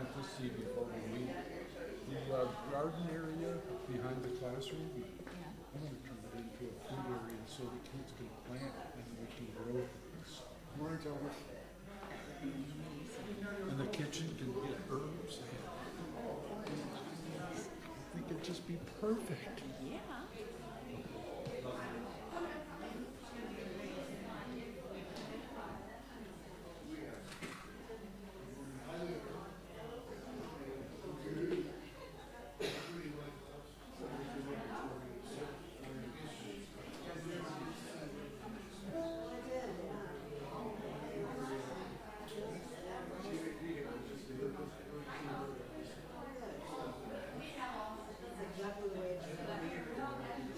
wanted to see before we leave. The garden area behind the classroom, I want to turn it into a food area so the kids can plant and we can grow things. Words over. And the kitchen can get herbs. I think it'd just be perfect. Yeah. Exactly the way it should be.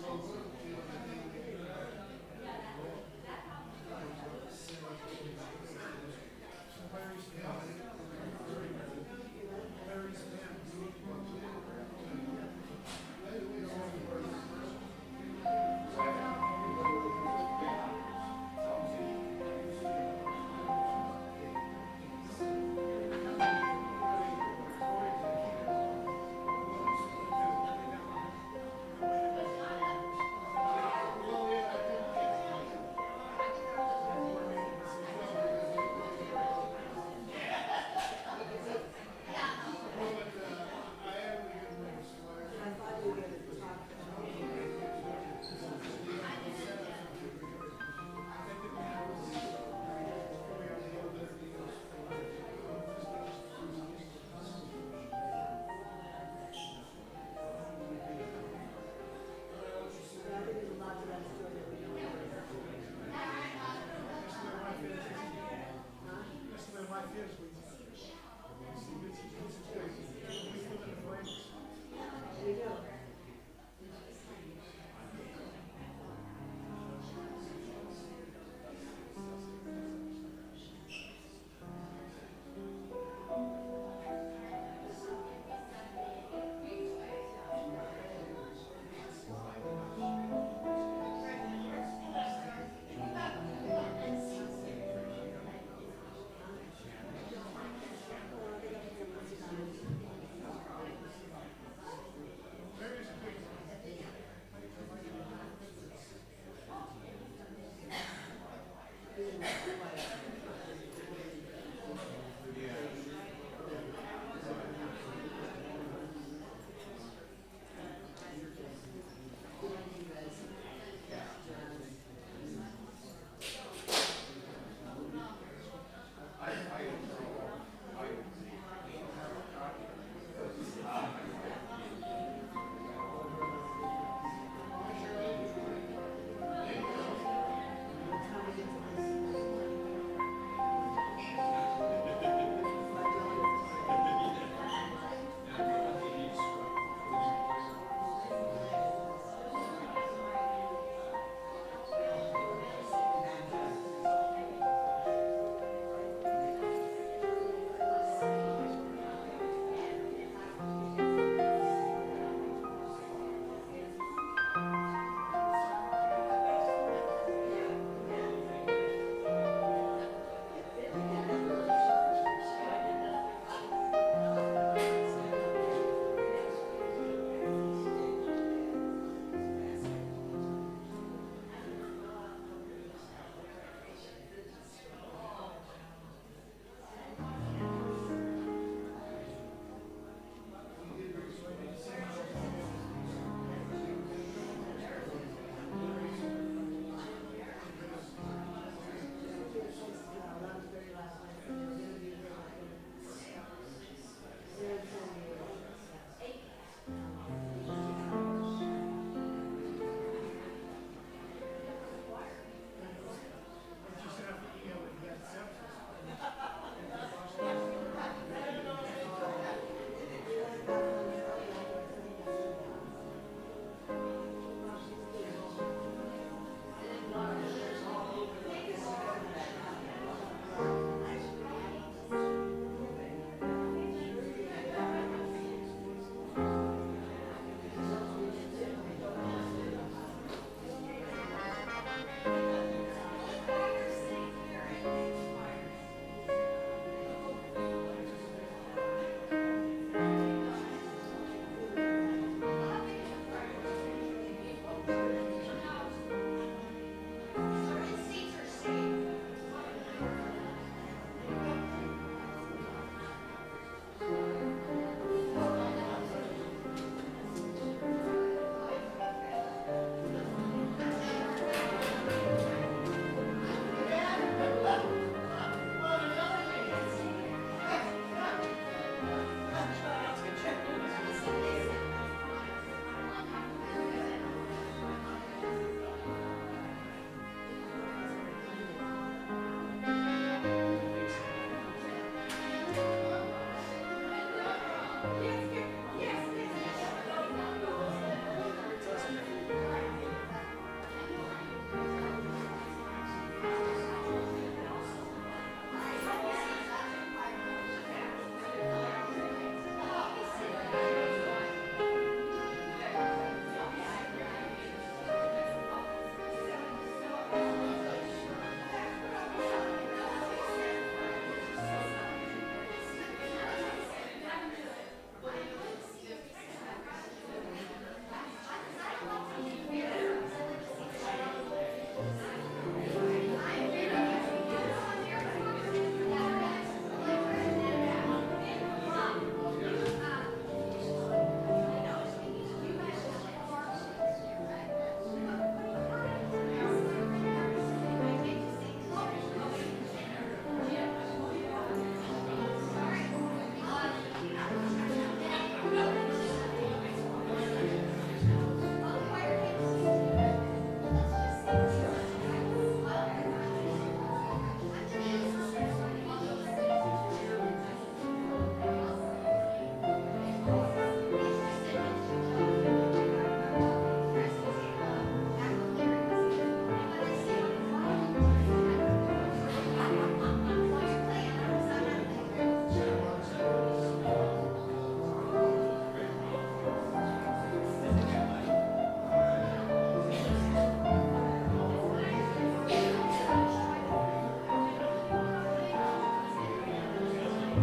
I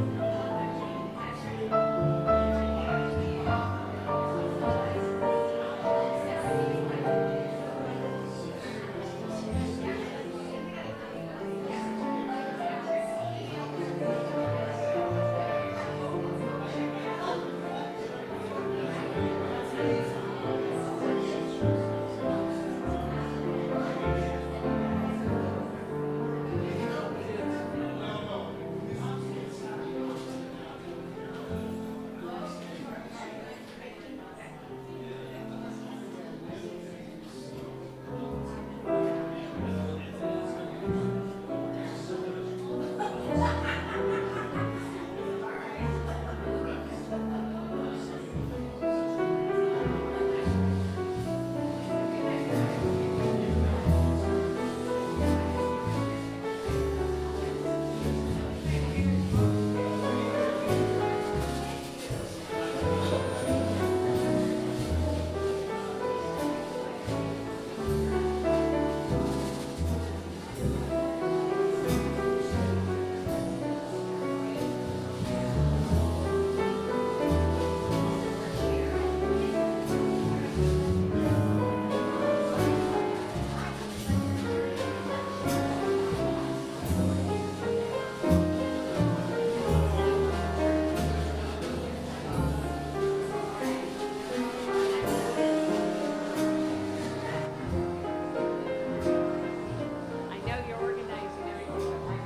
know you're organizing everything.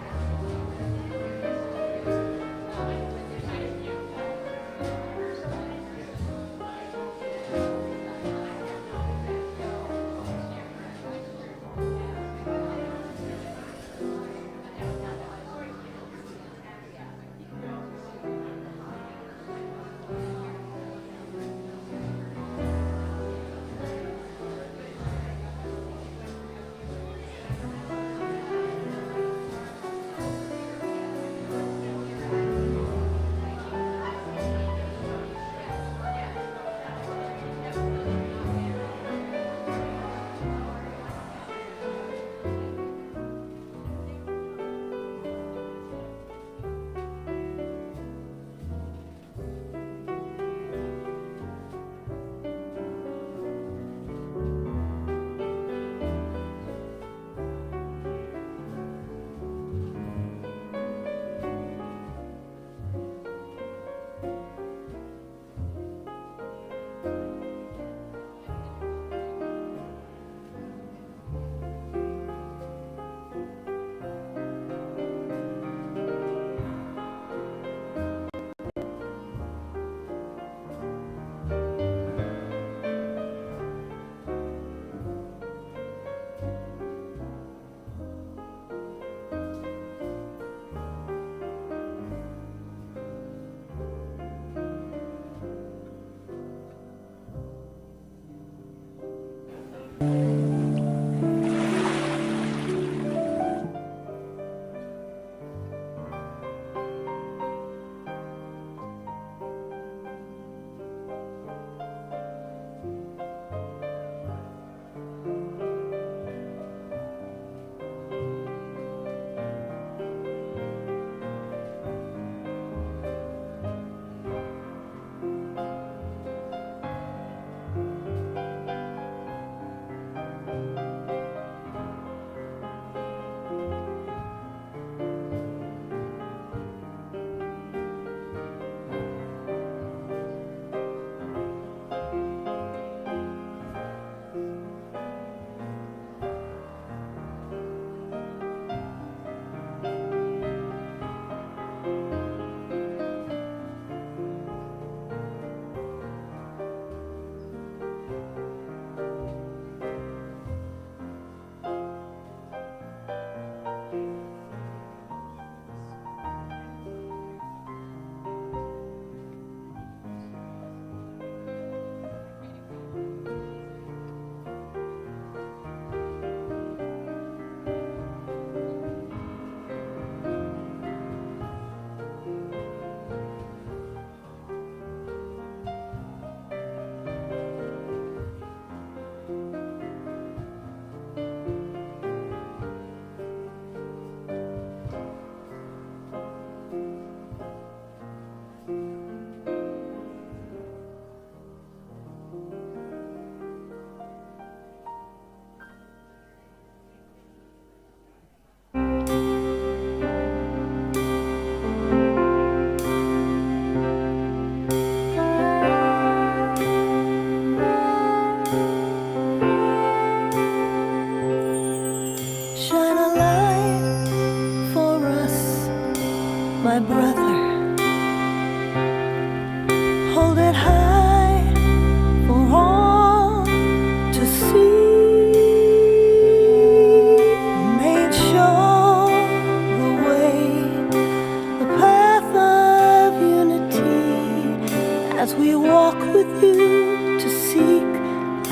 as we walk with you to seek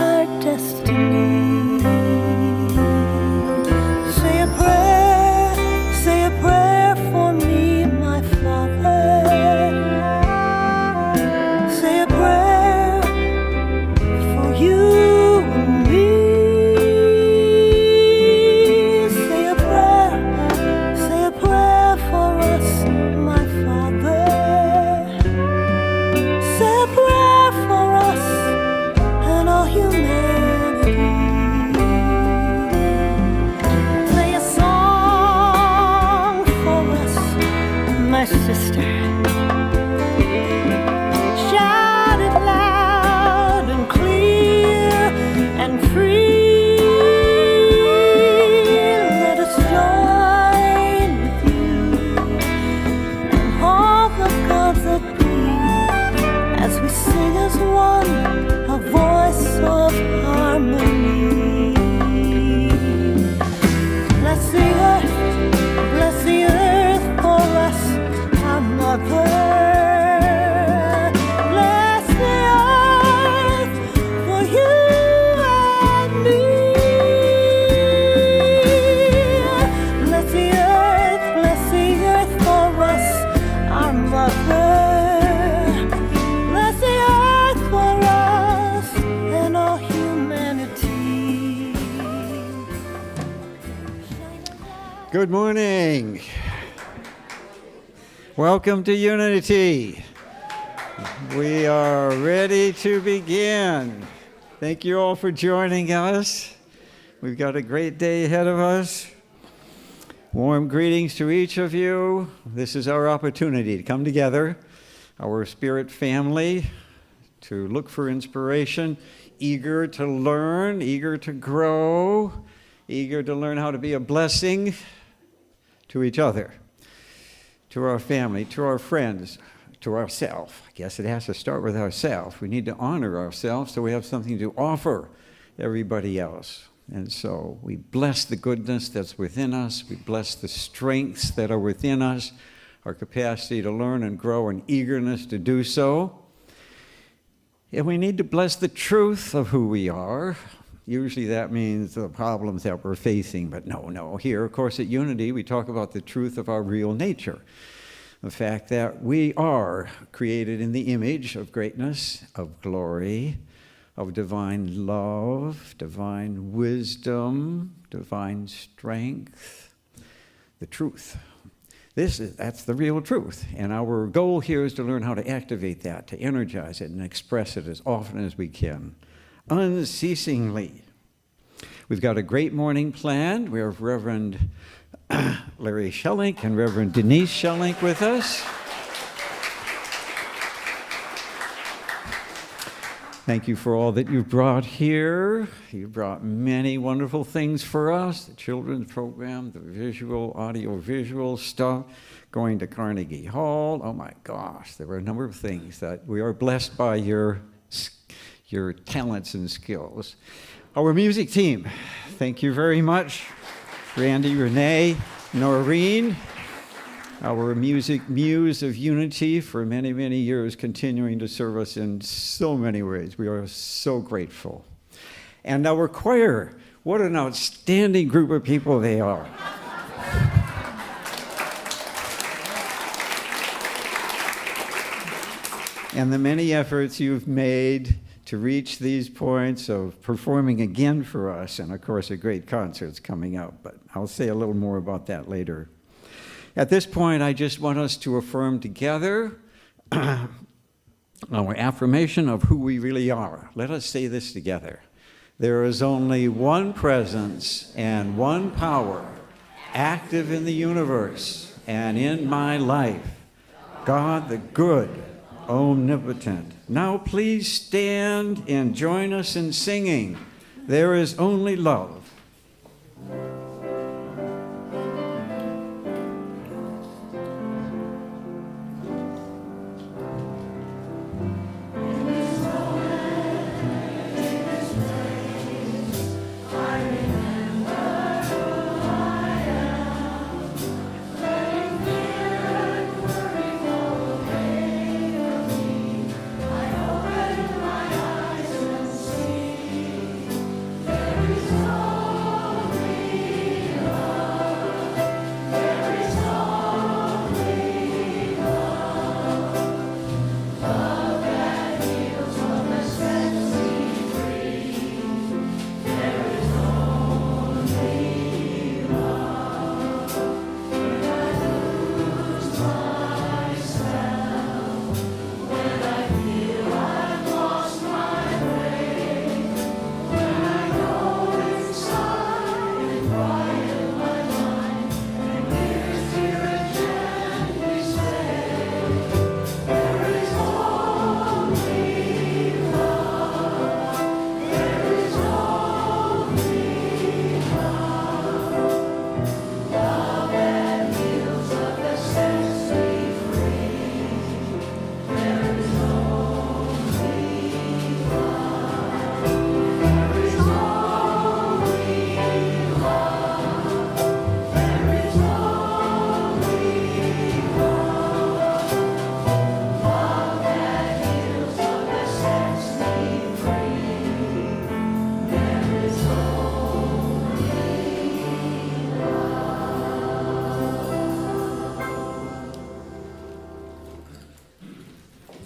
our destiny. Say a prayer for me, my Father. Say a prayer for you and me. Say a prayer for us, my Father. Say a prayer for us and all humanity. Play a song for us, my sister. Shout it loud and clear and free. Let us join with you and all the gods that be, as we sing as one, a voice of harmony. Bless the earth for us, our mother. Bless the earth for you and me. Bless the earth for us, our mother. Bless the earth for us and all humanity. Good morning. Welcome to Unity. We are ready to begin. Thank you all for joining us. We've got a great day ahead of us. Warm greetings to each of you. This is our opportunity to come together, our spirit family, to look for inspiration, eager to learn, eager to grow, eager to learn how to be a blessing to each other, to our family, to our friends, to ourselves. I guess it has to start with ourselves. We need to honor ourselves so we have something to offer everybody else. And so we bless the goodness that's within us. We bless the strengths that are within us, our capacity to learn and grow and eagerness to do so. And we need to bless the truth of who we are. Usually that means the problems that we're facing, but no. Here, of course, at Unity, we talk about the truth of our real nature. The fact that we are created in the image of greatness, of glory, of divine love, divine wisdom, divine strength, the truth. That's the real truth. And our goal here is to learn how to activate that, to energize it and express it as often as we can, unceasingly. We've got a great morning planned. We have Reverend Larry Schellink and Reverend Denise Schellink with us. Thank you for all that you've brought here. You brought many wonderful things for us, the children's program, the visual, audio-visual stuff, going to Carnegie Hall. Oh my gosh, there were a number of things that we are blessed by your talents and skills. Our music team, thank you very much. Randy, Renee, Noreen, our music muse of Unity for many, many years, continuing to serve us in so many ways. We are so grateful. And our choir, what an outstanding group of people they are. And the many efforts you've made to reach these points of performing again for us, and of course a great concert's coming up, but I'll say a little more about that later. At this point, I just want us to affirm together our affirmation of who we really are. Let us say this together. There is only one presence and one power active in the universe and in my life, God the good, omnipotent. Now please stand and join us in singing, There is Only Love.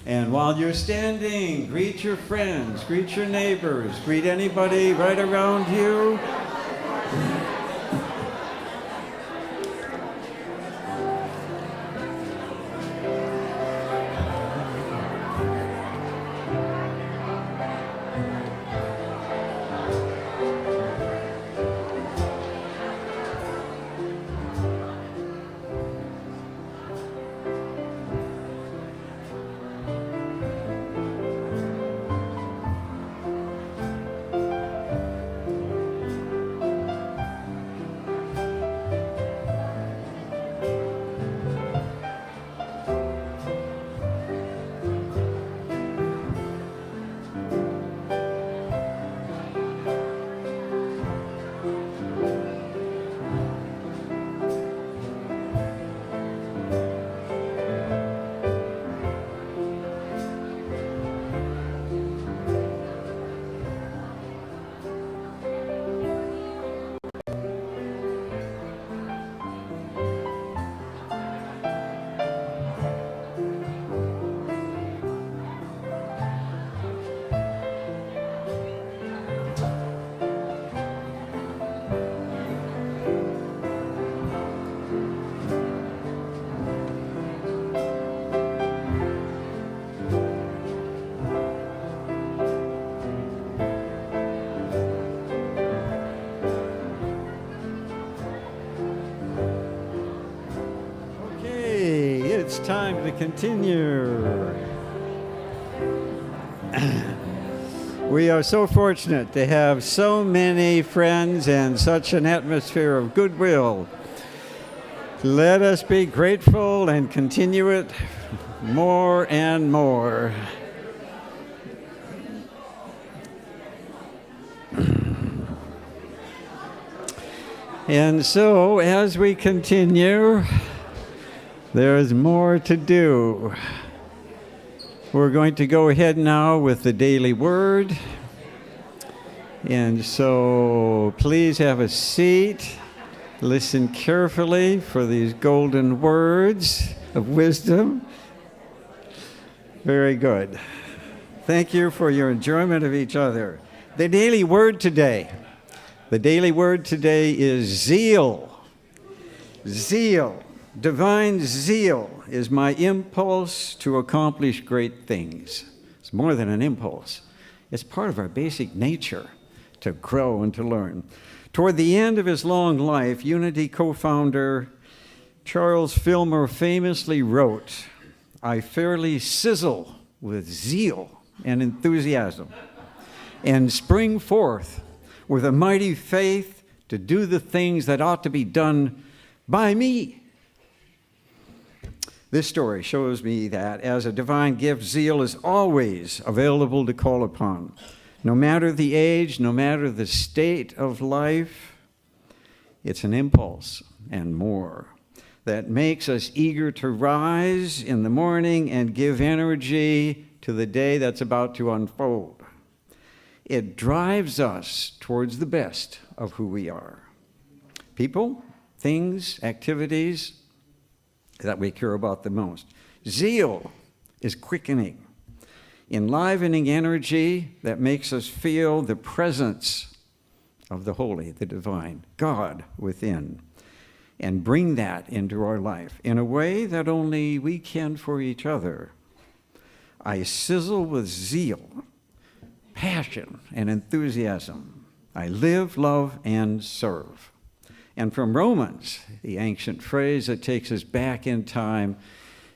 And while you're standing, greet your friends, greet your neighbors, greet anybody right around you. It's time to continue. We are so fortunate to have so many friends and such an atmosphere of goodwill. Let us be grateful and continue it more and more. And so, as we continue, there's more to do. We're going to go ahead now with the daily word. And so please have a seat. Listen carefully for these golden words of wisdom. Very good. Thank you for your enjoyment of each other. The daily word today. The daily word today is zeal. Zeal. Divine zeal is my impulse to accomplish great things. It's more than an impulse. It's part of our basic nature to grow and to learn. Toward the end of his long life, Unity co-founder Charles Fillmore famously wrote, "I fairly sizzle with zeal and enthusiasm and spring forth with a mighty faith to do the things that ought to be done by me." This story shows me that as a divine gift, zeal is always available to call upon. No matter the age, no matter the state of life, it's an impulse and more that makes us eager to rise in the morning and give energy to the day that's about to unfold. It drives us towards the best of who we are. People, things, activities that we care about the most. Zeal is quickening, enlivening energy that makes us feel the presence of the holy, the divine, God within, and bring that into our life in a way that only we can for each other. I sizzle with zeal, passion, and enthusiasm. I live, love, and serve. And from Romans, the ancient phrase that takes us back in time,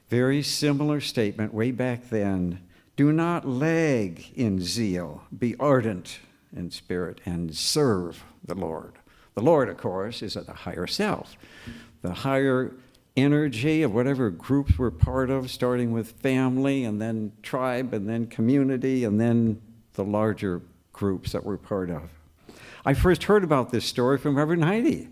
very similar statement way back then, do not lag in zeal, be ardent in spirit, and serve the Lord. The Lord, of course, is at the higher self, the higher energy of whatever groups we're part of, starting with family, and then tribe, and then community, and then the larger groups that we're part of. I first heard about this story from Reverend Heidi.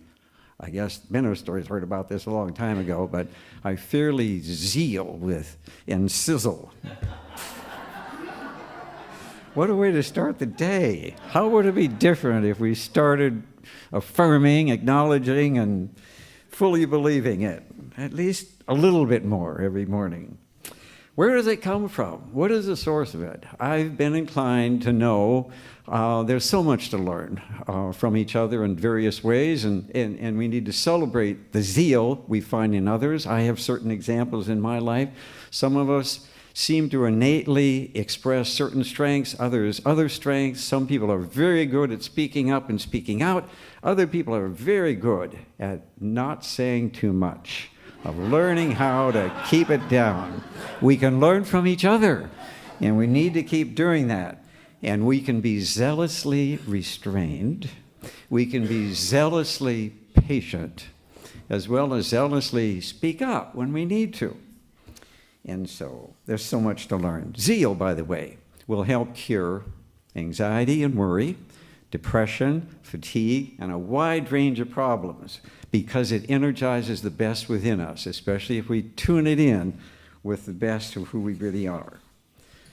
I guess ministers heard about this a long time ago, but I fairly zeal with and sizzle. What a way to start the day. How would it be different if we started affirming, acknowledging, and fully believing it, at least a little bit more every morning? Where does it come from? What is the source of it? I've been inclined to know there's so much to learn from each other in various ways, and we need to celebrate the zeal we find in others. I have certain examples in my life. Some of us seem to innately express certain strengths, others other strengths. Some people are very good at speaking up and speaking out. Other people are very good at not saying too much, of learning how to keep it down. We can learn from each other, and we need to keep doing that. And we can be zealously restrained. We can be zealously patient, as well as zealously speak up when we need to. And so there's so much to learn. Zeal, by the way, will help cure anxiety and worry, depression, fatigue, and a wide range of problems, because it energizes the best within us, especially if we tune it in with the best of who we really are.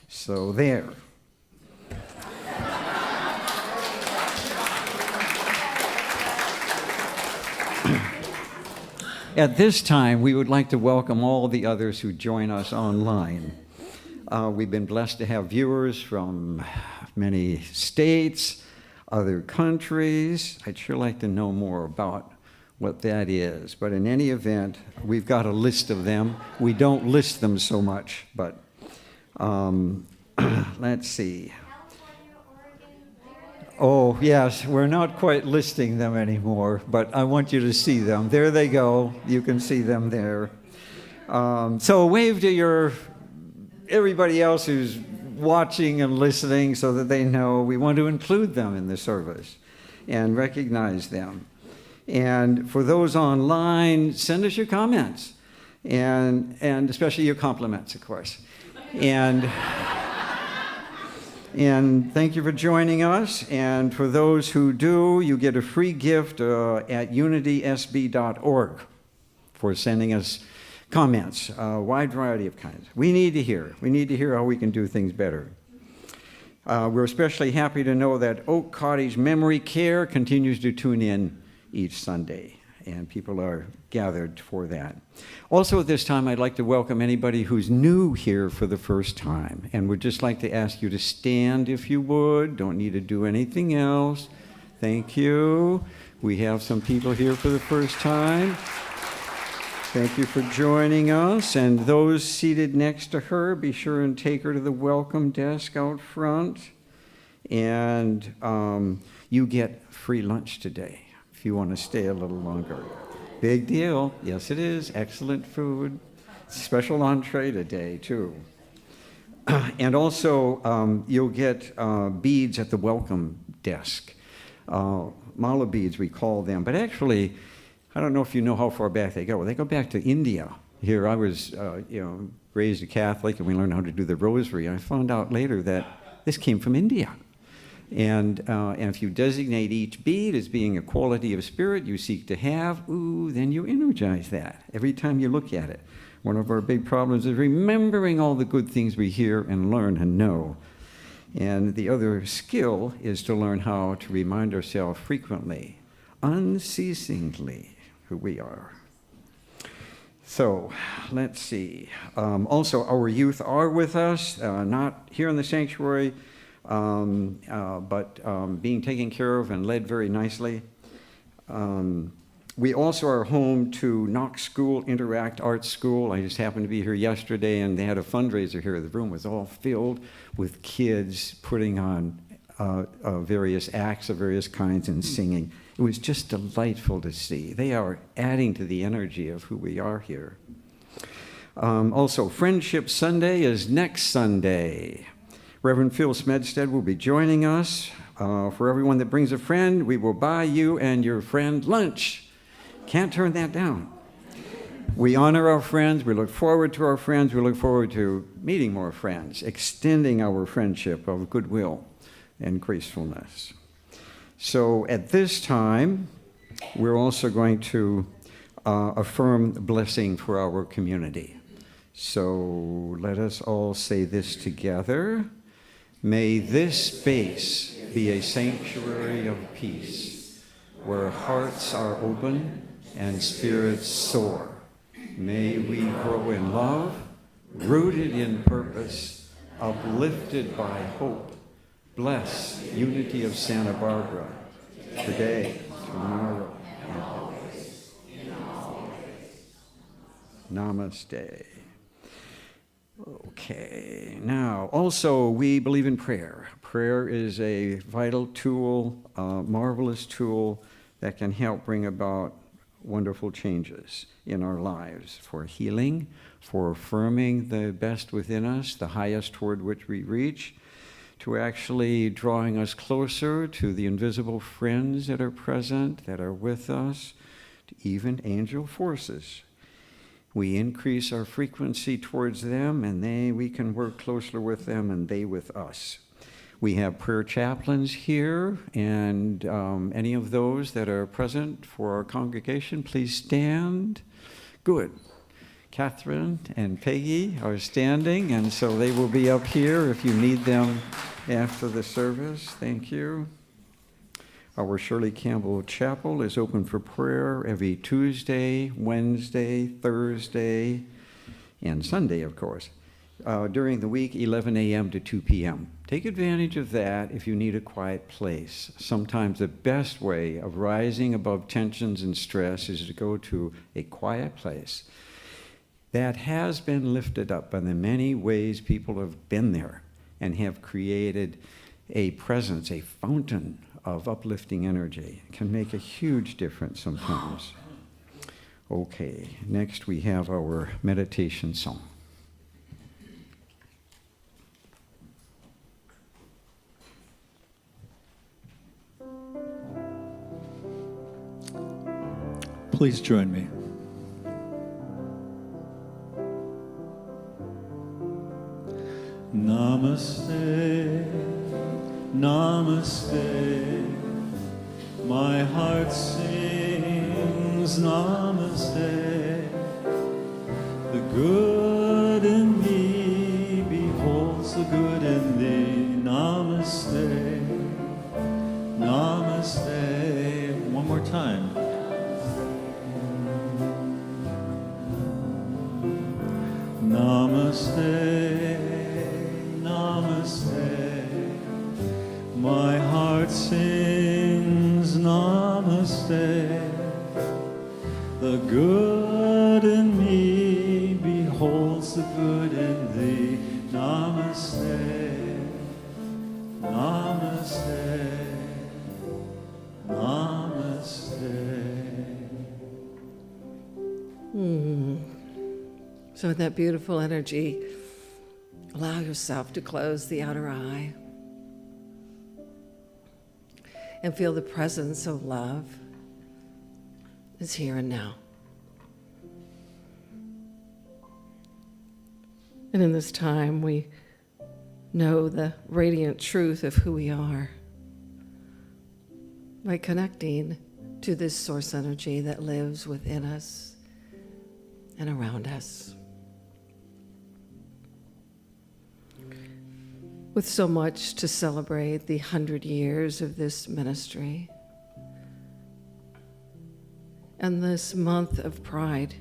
So there. At this time, we would like to welcome all the others who join us online. We've been blessed to have viewers from many states, other countries. I'd sure like to know more about what that is. But in any event, we've got a list of them. We don't list them so much, but let's see. Oh, yes, we're not quite listing them anymore, but I want you to see them. There they go. You can see them there. So wave to everybody else who's watching and listening so that they know we want to include them in the service and recognize them. And for those online, send us your comments and especially your compliments, of course. And thank you for joining us. And for those who do, you get a free gift at unitysb.org for sending us comments, a wide variety of kinds. We need to hear. We need to hear how we can do things better. We're especially happy to know that Oak Cottage Memory Care continues to tune in each Sunday, and people are gathered for that. Also at this time, I'd like to welcome anybody who's new here for the first time, and would just like to ask you to stand if you would. Don't need to do anything else. Thank you. We have some people here for the first time. Thank you for joining us. And those seated next to her, be sure and take her to the welcome desk out front. And you get free lunch today if you want to stay a little longer. Big deal. Yes, it is. Excellent food. Special entree today, too. And also, you'll get beads at the welcome desk. Mala beads, we call them. But actually, I don't know if you know how far back they go. They go back to India. Here, I was, raised a Catholic, and we learned how to do the rosary. I found out later that this came from India. And if you designate each bead as being a quality of spirit you seek to have, then you energize that every time you look at it. One of our big problems is remembering all the good things we hear and learn and know. And the other skill is to learn how to remind ourselves frequently, unceasingly, who we are. So let's see. Also, our youth are with us, not here in the sanctuary, but being taken care of and led very nicely. We also are home to Knox School Interact Arts School. I just happened to be here yesterday, and they had a fundraiser here. The room was all filled with kids putting on various acts of various kinds and singing. It was just delightful to see. They are adding to the energy of who we are here. Also, Friendship Sunday is next Sunday. Reverend Phil Smedstead will be joining us. For everyone that brings a friend, we will buy you and your friend lunch. Can't turn that down. We honor our friends. We look forward to our friends. We look forward to meeting more friends, extending our friendship of goodwill and gracefulness. So at this time, we're also going to affirm the blessing for our community. So let us all say this together. May this space be a sanctuary of peace, where hearts are open and spirits soar. May we grow in love, rooted in purpose, uplifted by hope. Bless unity of Santa Barbara today, tomorrow, and always. Namaste. Okay, now also we believe in prayer. Prayer is a vital tool, a marvelous tool that can help bring about wonderful changes in our lives for healing, for affirming the best within us, the highest toward which we reach, to actually drawing us closer to the invisible friends that are present, that are with us, to even angel forces. We increase our frequency towards them, and we can work closer with them, and they with us. We have prayer chaplains here, and any of those that are present for our congregation, please stand. Good. Catherine and Peggy are standing, and so they will be up here if you need them after the service. Thank you. Our Shirley Campbell Chapel is open for prayer every Tuesday, Wednesday, Thursday, and Sunday, of course. During the week, 11 a.m. to 2 p.m. Take advantage of that if you need a quiet place. Sometimes the best way of rising above tensions and stress is to go to a quiet place that has been lifted up by the many ways people have been there and have created a presence, a fountain of uplifting energy. It can make a huge difference sometimes. Okay, next we have our meditation song. Please join me. Namaste, namaste, my heart sings namaste. The good in me beholds the good in thee. Namaste, namaste. One more time. Namaste, namaste, my heart sings namaste. The good in me beholds the good in thee. Namaste, namaste, namaste. So with that beautiful energy, allow yourself to close the outer eye and feel the presence of love is here and now. And in this time, we know the radiant truth of who we are by connecting to this source energy that lives within us and around us. With so much to celebrate the 100 years of this ministry and this month of Pride,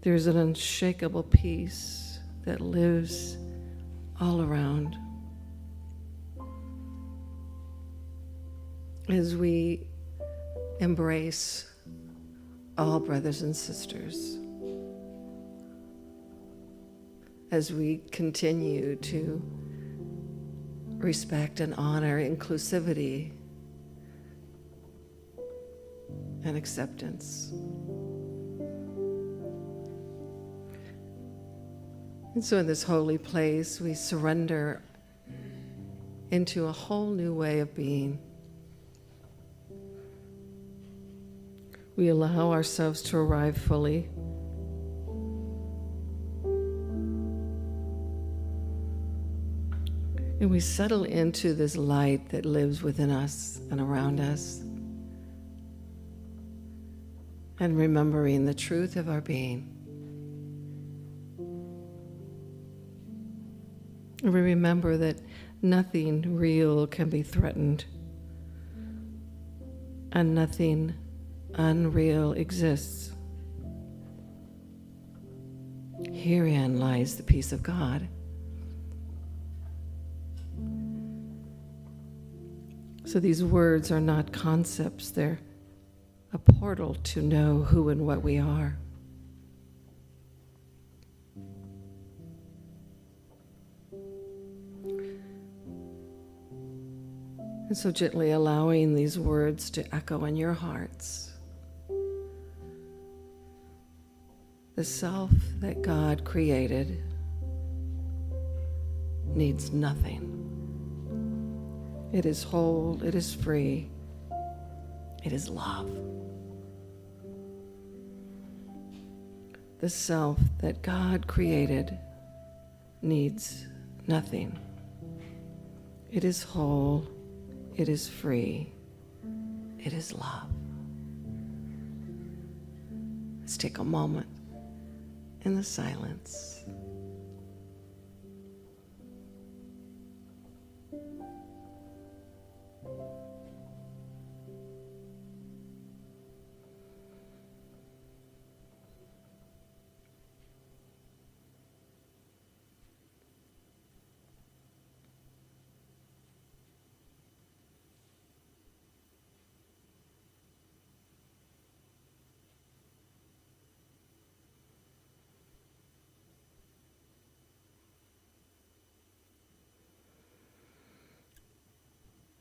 there's an unshakable peace that lives all around as we embrace all brothers and sisters, as we continue to respect and honor inclusivity and acceptance. And so in this holy place, we surrender into a whole new way of being. We allow ourselves to arrive fully. And we settle into this light that lives within us and around us. And remembering the truth of our being. And we remember that nothing real can be threatened. And nothing unreal exists. Herein lies the peace of God. So these words are not concepts, they're a portal to know who and what we are. And so gently allowing these words to echo in your hearts. The self that God created needs nothing. It is whole, it is free, it is love. The self that God created needs nothing. It is whole, it is free, it is love. Let's take a moment in the silence.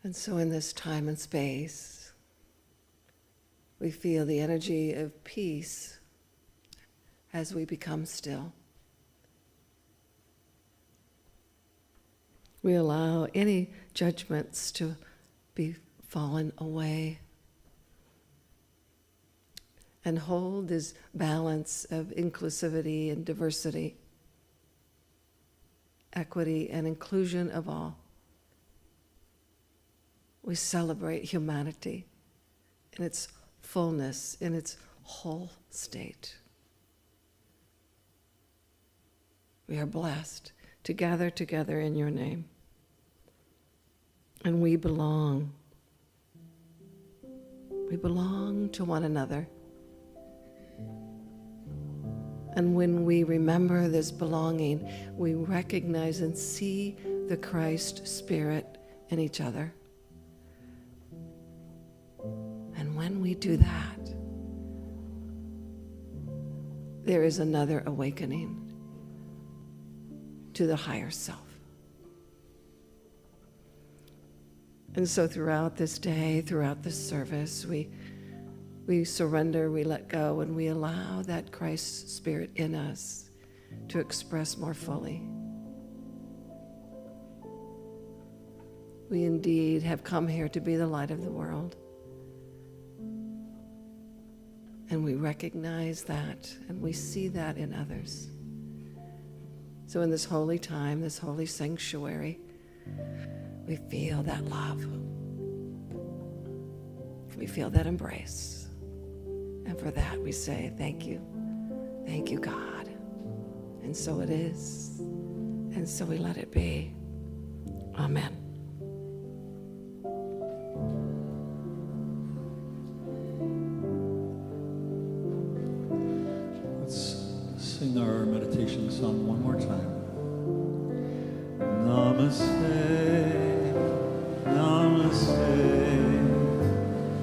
And so in this time and space, we feel the energy of peace as we become still. We allow any judgments to be fallen away and hold this balance of inclusivity and diversity, equity and inclusion of all. We celebrate humanity in its fullness, in its whole state. We are blessed to gather together in your name. And we belong. We belong to one another. And when we remember this belonging, we recognize and see the Christ Spirit in each other. And when we do that, there is another awakening to the higher self. And so throughout this day, throughout this service, we surrender, we let go, and we allow that Christ Spirit in us to express more fully. We indeed have come here to be the light of the world. And we recognize that, and we see that in others. So in this holy time, this holy sanctuary, we feel that love. We feel that embrace. And for that we say, thank you. Thank you, God. And so it is. And so we let it be. Amen. Sing our meditation song one more time. Namaste, namaste.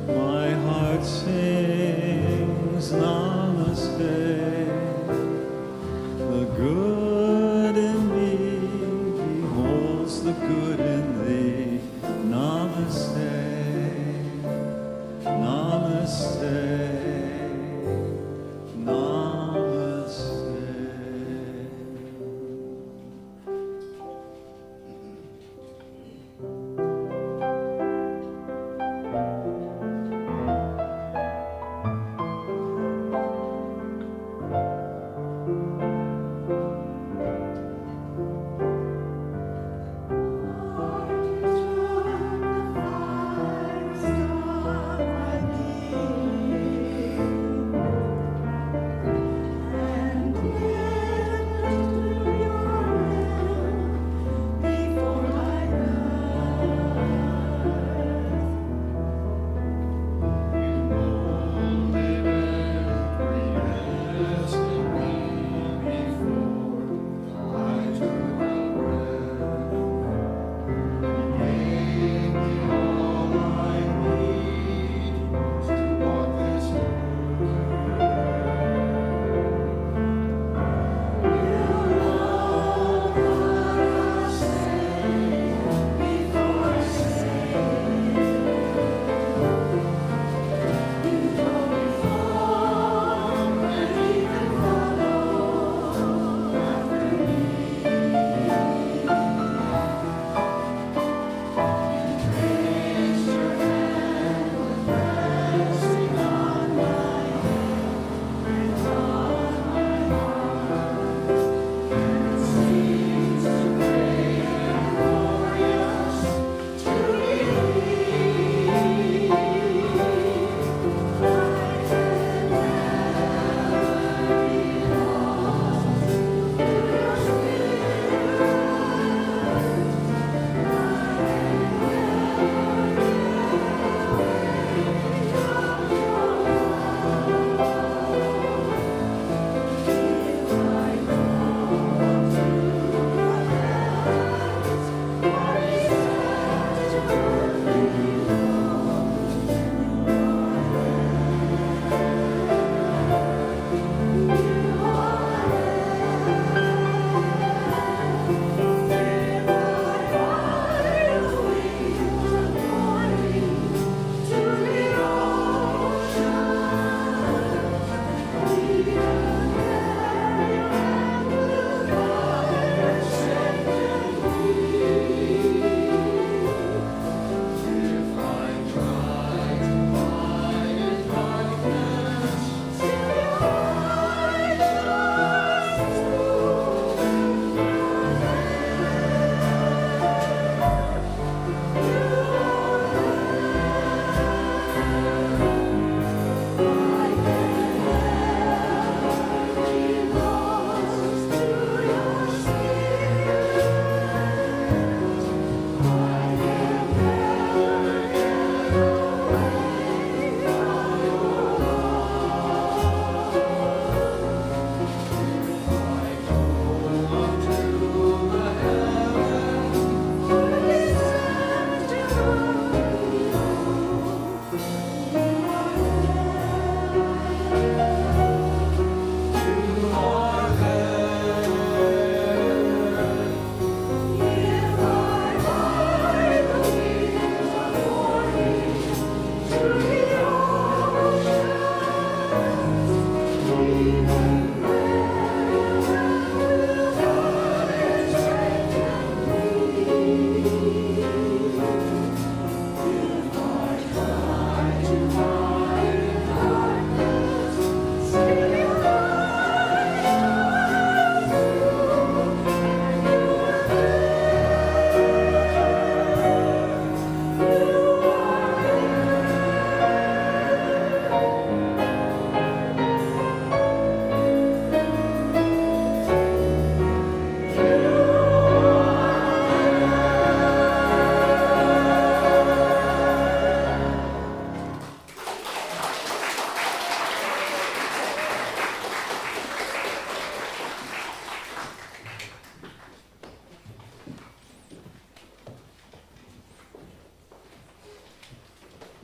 My heart sings namaste. The good in me beholds the good in thee. Namaste, namaste.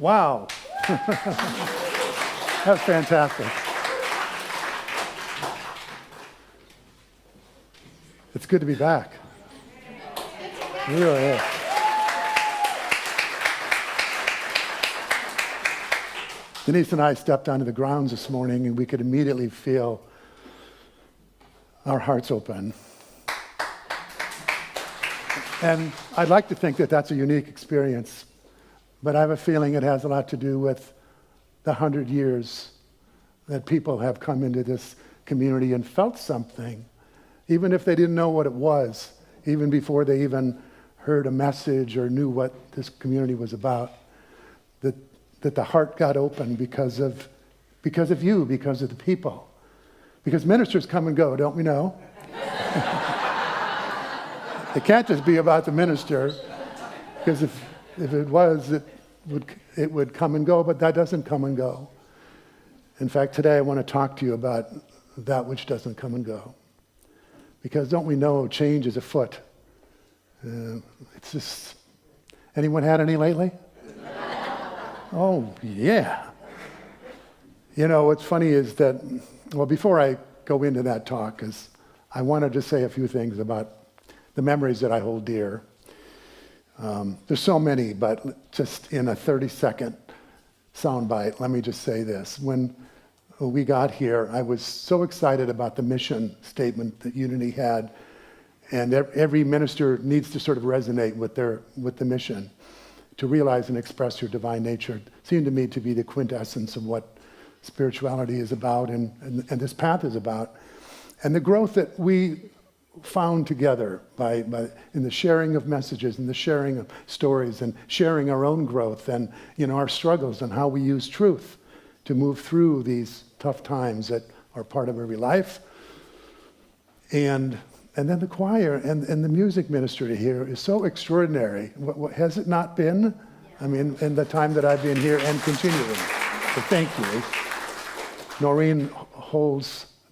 Wow. That's fantastic. It's good to be back. It really is. Denise and I stepped onto the grounds this morning and we could immediately feel our hearts open. And I'd like to think that that's a unique experience, but I have a feeling it has a lot to do with the 100 years that people have come into this community and felt something, even if they didn't know what it was, even before they even heard a message or knew what this community was about, that the heart got open because of you, because of the people. Because ministers come and go, don't we know? It can't just be about the minister, because if it was, it would come and go, but that doesn't come and go. In fact, today I want to talk to you about that which doesn't come and go. Because don't we know change is afoot? It's just, anyone had any lately? Oh, yeah. You know, what's funny is that, well, before I go into that talk, because I wanted to say a few things about the memories that I hold dear. There's so many, but just in a 30-second soundbite, let me just say this. When we got here, I was so excited about the mission statement that Unity had, and every minister needs to sort of resonate with the mission. To realize and express your divine nature seemed to me to be the quintessence of what spirituality is about and this path is about. And the growth that we found together in the sharing of messages and the sharing of stories and sharing our own growth and our struggles and how we use truth to move through these tough times that are part of every life. And then the choir and the music ministry here is so extraordinary. What has it not been? I mean, in the time that I've been here and continuing. So thank you. Noreen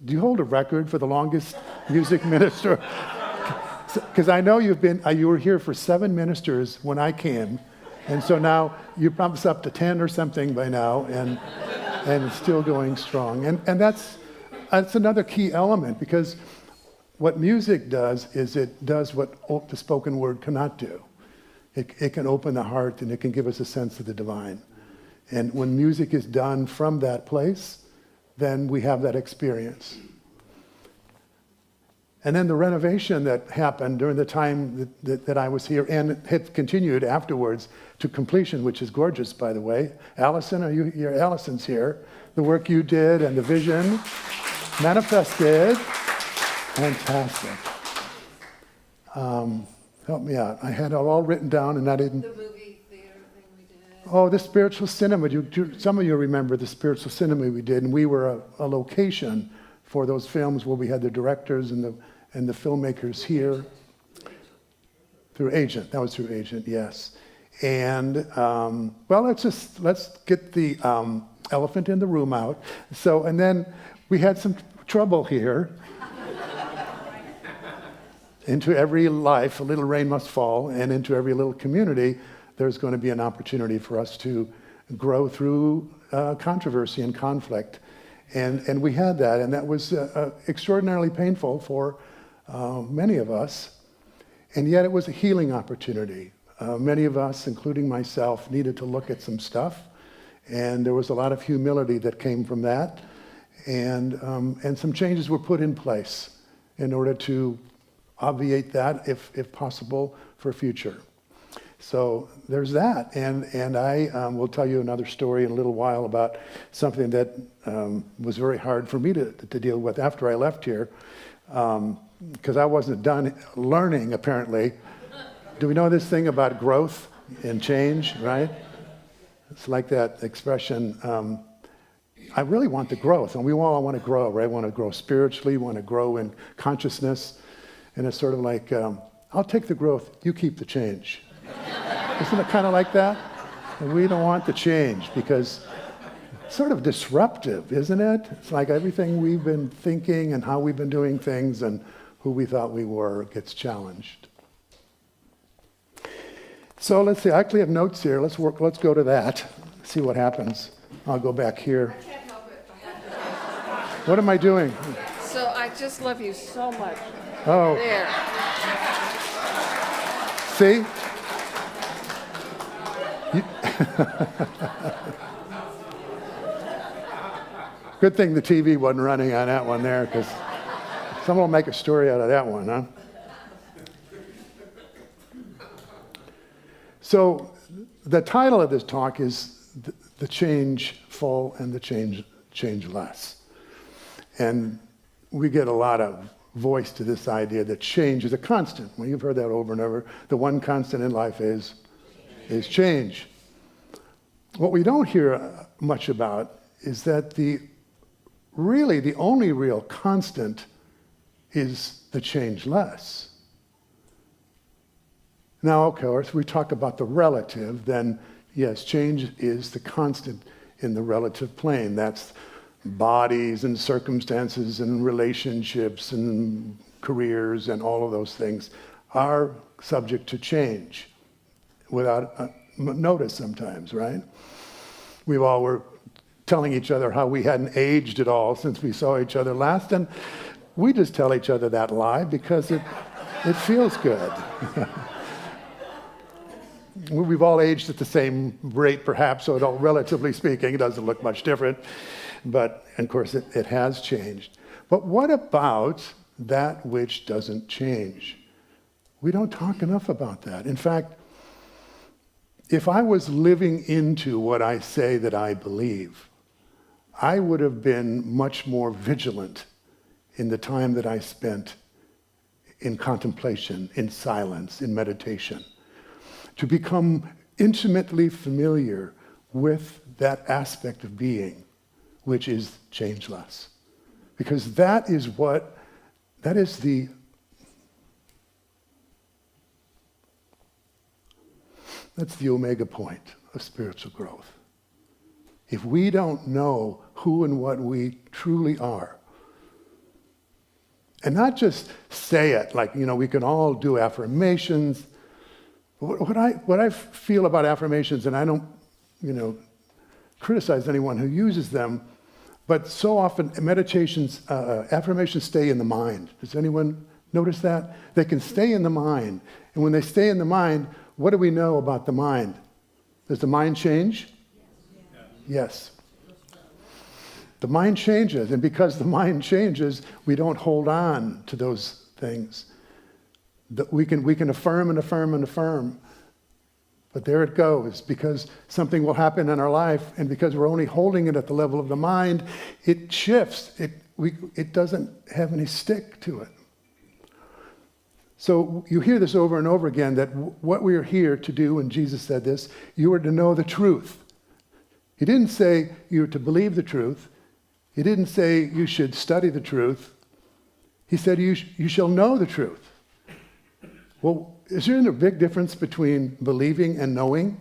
do you hold a record for the longest music minister? Because I know you were here for 7 ministers when I came. And so now you're probably up to 10 or something by now and it's still going strong. And that's another key element, because what music does is it does what the spoken word cannot do. It can open the heart and it can give us a sense of the divine. And when music is done from that place, then we have that experience. And then the renovation that happened during the time that I was here and had continued afterwards to completion, which is gorgeous, by the way. Allison, are you here? Allison's here. The work you did and the vision manifested. Fantastic. Help me out. I had it all written down and I didn't. The movie theater thing we did. Oh, the spiritual cinema. Some of you remember the spiritual cinema we did, and we were a location for those films where we had the directors and the filmmakers here. Through Agent. That was through Agent, yes. And, well, let's get the elephant in the room out. So, and then we had some trouble here. Into every life, a little rain must fall, and into every little community, there's going to be an opportunity for us to grow through controversy and conflict. And we had that, and that was extraordinarily painful for many of us, and yet it was a healing opportunity. Many of us, including myself, needed to look at some stuff, and there was a lot of humility that came from that, and some changes were put in place in order to obviate that, if possible, for future. So there's that, and I will tell you another story in a little while about something that was very hard for me to deal with after I left here, because I wasn't done learning, apparently. Do we know this thing about growth and change, right? It's like that expression, I really want the growth, and we all want to grow, right? We want to grow spiritually, we want to grow in consciousness, and it's sort of like, I'll take the growth, you keep the change. Isn't it kind of like that? And we don't want the change because it's sort of disruptive, isn't it? It's like everything we've been thinking and how we've been doing things and who we thought we were gets challenged. So let's see, I actually have notes here. Let's go to that, see what happens. I'll go back here. I can't help it. What am I doing? So I just love you so much. Oh, There. see? Good thing the TV wasn't running on that one there, because someone will make a story out of that one, huh? So the title of this talk is The Changeful and the Changeless. And we get a lot of voice to this idea that change is a constant. Well, you've heard that over and over. The one constant in life is change. What we don't hear much about is that the only real constant is the changeless. Now, of course, we talk about the relative, then yes, change is the constant in the relative plane. That's bodies and circumstances and relationships and careers and all of those things are subject to change without notice sometimes, right? We all were telling each other how we hadn't aged at all since we saw each other last, and we just tell each other that lie because it feels good. We've all aged at the same rate, perhaps, so relatively speaking, it doesn't look much different. But, of course, it has changed. But what about that which doesn't change? We don't talk enough about that. In fact, if I was living into what I say that I believe, I would have been much more vigilant in the time that I spent in contemplation, in silence, in meditation, to become intimately familiar with that aspect of being, which is changeless. Because that's the omega point of spiritual growth. If we don't know who and what we truly are, and not just say it, like, we can all do affirmations. What I feel about affirmations, and I don't, criticize anyone who uses them, but so often affirmations stay in the mind. Does anyone notice that? They can stay in the mind. And when they stay in the mind, what do we know about the mind? Does the mind change? Yes. The mind changes, and because the mind changes, we don't hold on to those things. We can affirm and affirm and affirm, but there it goes, because something will happen in our life, and because we're only holding it at the level of the mind, it shifts. It doesn't have any stick to it. So you hear this over and over again, that what we are here to do, and Jesus said this, you are to know the truth. He didn't say you are to believe the truth. He didn't say you should study the truth. He said you shall know the truth. Well, is there a big difference between believing and knowing?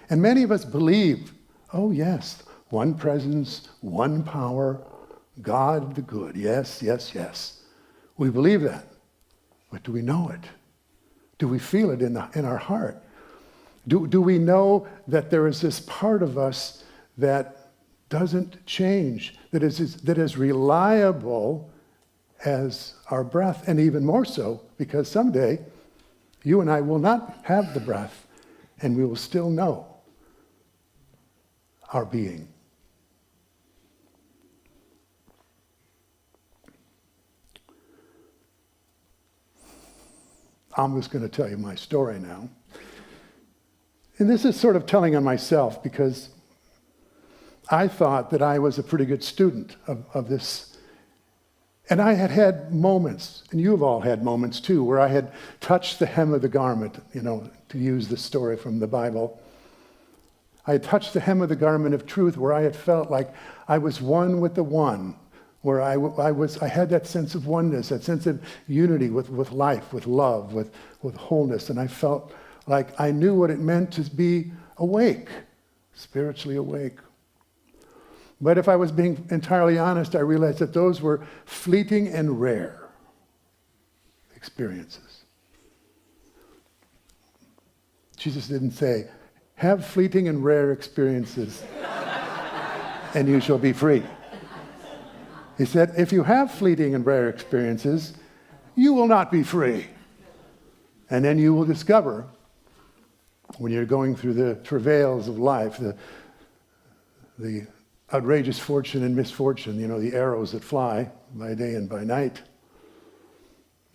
And many of us believe, oh yes, one presence, one power, God the good. Yes, yes, yes. We believe that. But do we know it? Do we feel it in our heart? Do we know that there is this part of us that doesn't change, that is reliable as our breath, and even more so, because someday you and I will not have the breath, and we will still know our being. I'm just going to tell you my story now. And this is sort of telling on myself, because I thought that I was a pretty good student of this. And I had moments, and you've all had moments too, where I had touched the hem of the garment, to use the story from the Bible. I had touched the hem of the garment of truth, where I had felt like I was one with the one, where I had that sense of oneness, that sense of unity with life, with love, with wholeness. And I felt like I knew what it meant to be awake, spiritually awake. But if I was being entirely honest, I realized that those were fleeting and rare experiences. Jesus didn't say, have fleeting and rare experiences and you shall be free. He said, if you have fleeting and rare experiences, you will not be free. And then you will discover, when you're going through the travails of life, the outrageous fortune and misfortune, the arrows that fly by day and by night,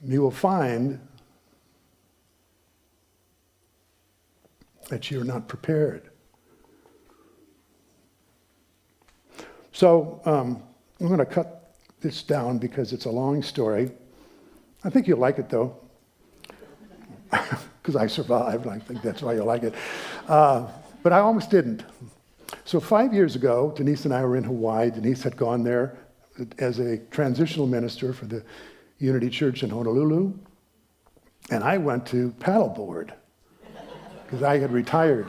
you will find that you're not prepared. So I'm going to cut this down because it's a long story. I think you'll like it, though, because I survived. I think that's why you like it. But I almost didn't. So 5 years ago, Denise and I were in Hawaii. Denise had gone there as a transitional minister for the Unity Church in Honolulu. And I went to paddleboard because I had retired.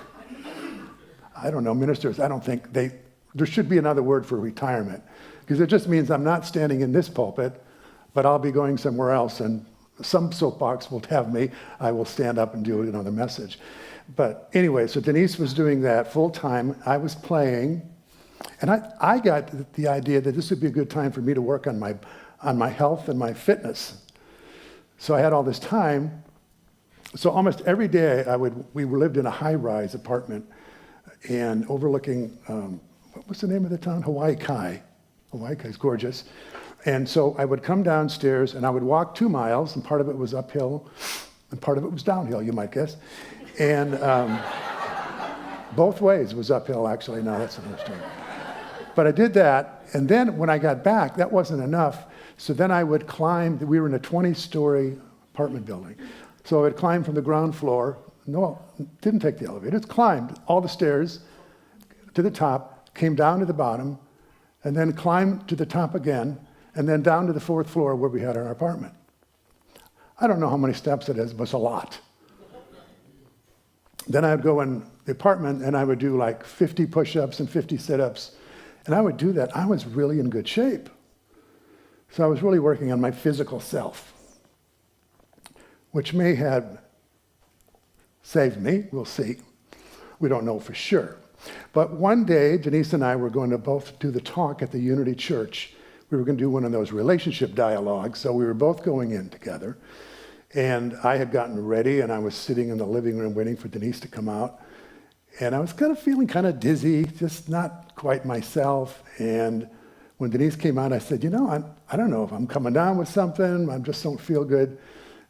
I don't know, ministers, I don't think there should be another word for retirement, because it just means I'm not standing in this pulpit, but I'll be going somewhere else, and some soapbox will have me. I will stand up and do another message. But anyway, so Denise was doing that full time. I was playing, and I got the idea that this would be a good time for me to work on my health and my fitness. So I had all this time. So almost every day we lived in a high-rise apartment and overlooking, what was the name of the town? Hawaii Kai. Hawaii Kai is gorgeous. And so I would come downstairs and I would walk 2 miles, and part of it was uphill and part of it was downhill, you might guess. And both ways was uphill, actually. No, that's another story. But I did that, and then when I got back, that wasn't enough. So then I would climb. We were in a 20-story apartment building. So I would climb from the ground floor. No, didn't take the elevator. Just climbed all the stairs to the top, came down to the bottom, and then climbed to the top again, and then down to the 4th floor where we had our apartment. I don't know how many steps it is, but it's a lot. Then I would go in the apartment and I would do like 50 push-ups and 50 sit-ups. And I would do that. I was really in good shape. So I was really working on my physical self, which may have saved me. We'll see. We don't know for sure. But one day, Denise and I were going to both do the talk at the Unity Church. We were going to do one of those relationship dialogues. So we were both going in together. And I had gotten ready, and I was sitting in the living room waiting for Denise to come out. And I was kind of feeling kind of dizzy, just not quite myself. And when Denise came out, I said, I don't know if I'm coming down with something. I just don't feel good.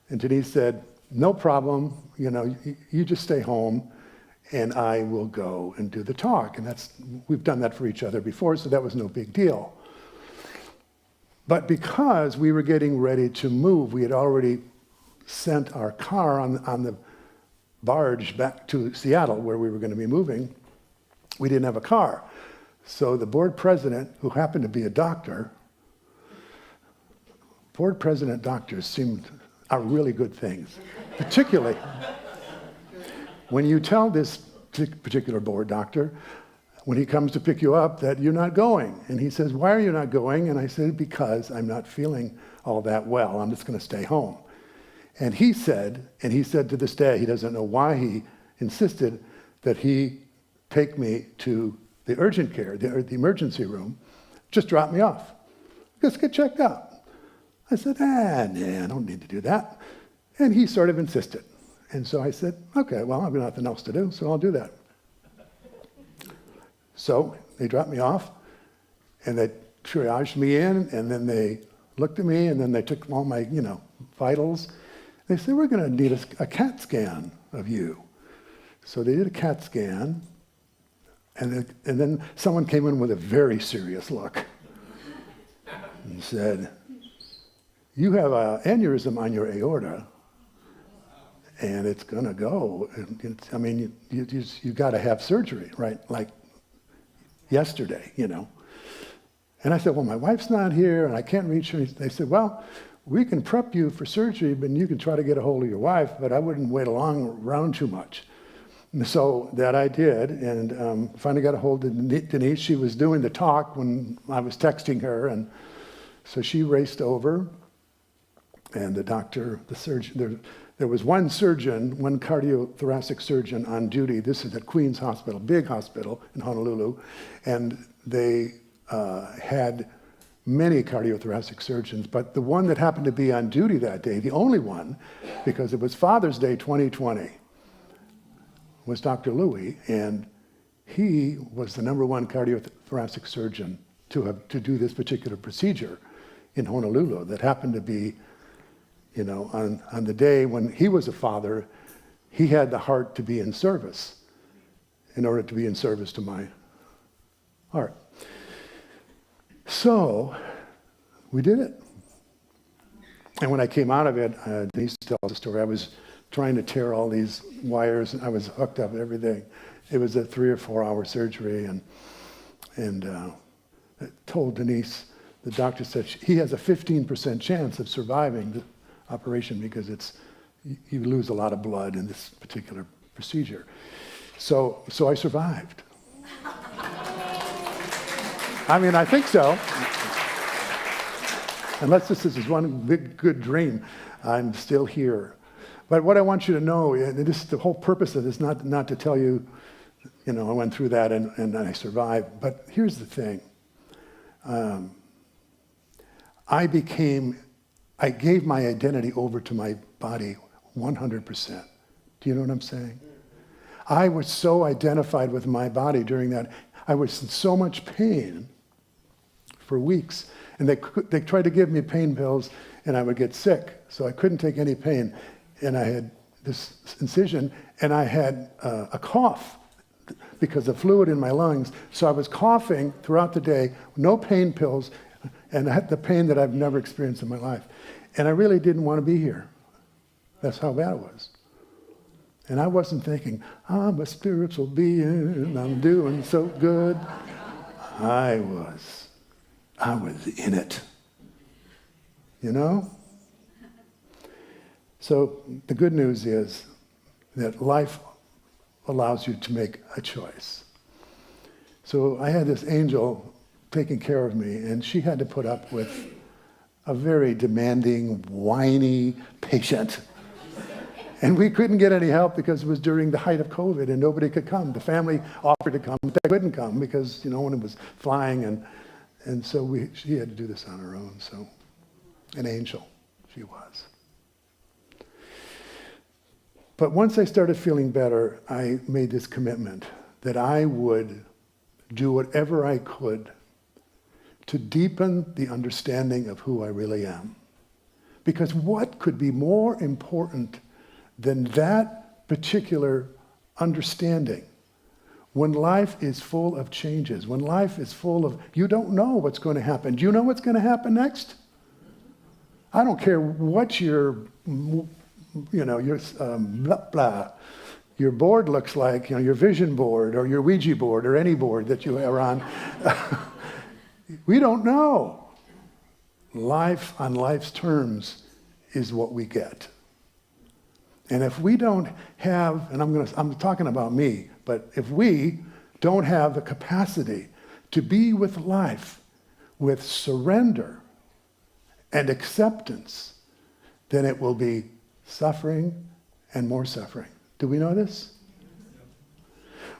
And Denise said, no problem. You just stay home, and I will go and do the talk. And we've done that for each other before, so that was no big deal. But because we were getting ready to move, we had already sent our car on the barge back to Seattle, where we were going to be moving. We didn't have a car. So the board president, who happened to be a doctor, board president doctors are really good things, particularly when you tell this particular board doctor, when he comes to pick you up, that you're not going. And he says, why are you not going? And I said, because I'm not feeling all that well. I'm just going to stay home. And he said to this day, he doesn't know why he insisted that he take me to the urgent care, the emergency room, just drop me off. Just get checked out. I said, nah, I don't need to do that. And he sort of insisted. And so I said, okay, well, I've got nothing else to do, so I'll do that. So they dropped me off, and they triaged me in, and then they looked at me, and then they took all my, vitals. They said, we're going to need a CAT scan of you. So they did a CAT scan, and then someone came in with a very serious look and said, you have an aneurysm on your aorta, and it's going to go. You got to have surgery, right? Like yesterday, And I said, well, my wife's not here, and I can't reach her. They said, well, we can prep you for surgery, but you can try to get a hold of your wife, but I wouldn't wait around too much. And so that I did, and finally got a hold of Denise. She was doing the talk when I was texting her, and so she raced over, and the doctor, the surgeon, there was one surgeon, one cardiothoracic surgeon on duty. This is at Queens Hospital, big hospital in Honolulu. And they had many cardiothoracic surgeons, but the one that happened to be on duty that day, the only one, because it was Father's Day 2020, was Dr. Louie, and he was the #1 cardiothoracic surgeon to do this particular procedure in Honolulu that happened to be, you know, on the day when he was a father, he had the heart to be in service in order to be in service to my heart. So we did it. And when I came out of it, Denise tells the story, I was trying to tear all these wires, and I was hooked up and everything. It was a 3 or 4 hour surgery, and I told Denise, the doctor said he has a 15% chance of surviving the operation because you lose a lot of blood in this particular procedure. So I survived. I mean, I think so. Unless this is one big good dream, I'm still here. But what I want you to know, and this is the whole purpose of this, not to tell you, you know, I went through that and I survived. But here's the thing. I gave my identity over to my body 100%. Do you know what I'm saying? I was so identified with my body during that. I was in so much pain for weeks. And they tried to give me pain pills, and I would get sick. So I couldn't take any pain. And I had this incision, and I had a cough because of fluid in my lungs. So I was coughing throughout the day, no pain pills, and I had the pain that I've never experienced in my life. And I really didn't want to be here. That's how bad it was. And I wasn't thinking, I'm a spiritual being, I'm doing so good. I was in it, you know? So the good news is that life allows you to make a choice. So I had this angel taking care of me, and she had to put up with a very demanding, whiny patient. And we couldn't get any help because it was during the height of COVID and nobody could come. The family offered to come, but they couldn't come because, you know, when it was flying, and so she had to do this on her own. So an angel she was. But once I started feeling better, I made this commitment that I would do whatever I could to deepen the understanding of who I really am. Because what could be more important than that particular understanding? When life is full of changes, when life is full of, you don't know what's going to happen. Do you know what's going to happen next? I don't care what your board looks like, your vision board or your Ouija board or any board that you are on. We don't know. Life on life's terms is what we get. And if we don't have, and I'm talking about me, but if we don't have the capacity to be with life with surrender and acceptance, then it will be suffering and more suffering. Do we know this?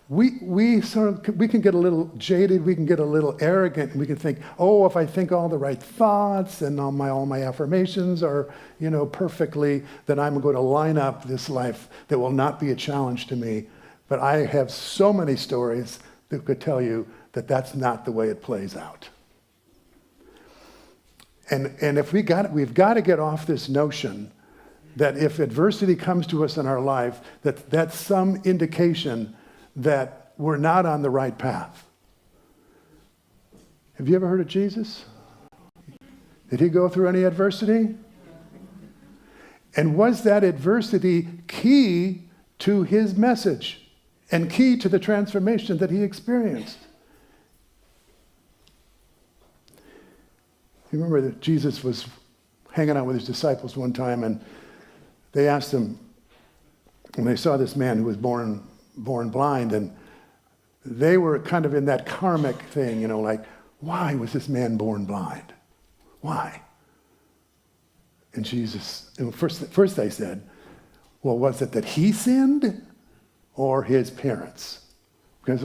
We can get a little jaded, we can get a little arrogant, and we can think, oh, if I think all the right thoughts and all my affirmations are, perfectly, then I'm going to line up this life that will not be a challenge to me. But I have so many stories that could tell you that that's not the way it plays out. And if we've got to get off this notion that if adversity comes to us in our life, that's some indication that we're not on the right path. Have you ever heard of Jesus? Did he go through any adversity? And was that adversity key to his message and key to the transformation that he experienced? You remember that Jesus was hanging out with his disciples one time, and they asked him, when they saw this man who was born blind, and they were kind of in that karmic thing, like, why was this man born blind? Why? And Jesus, first they said, Well, was it that he sinned or his parents? Because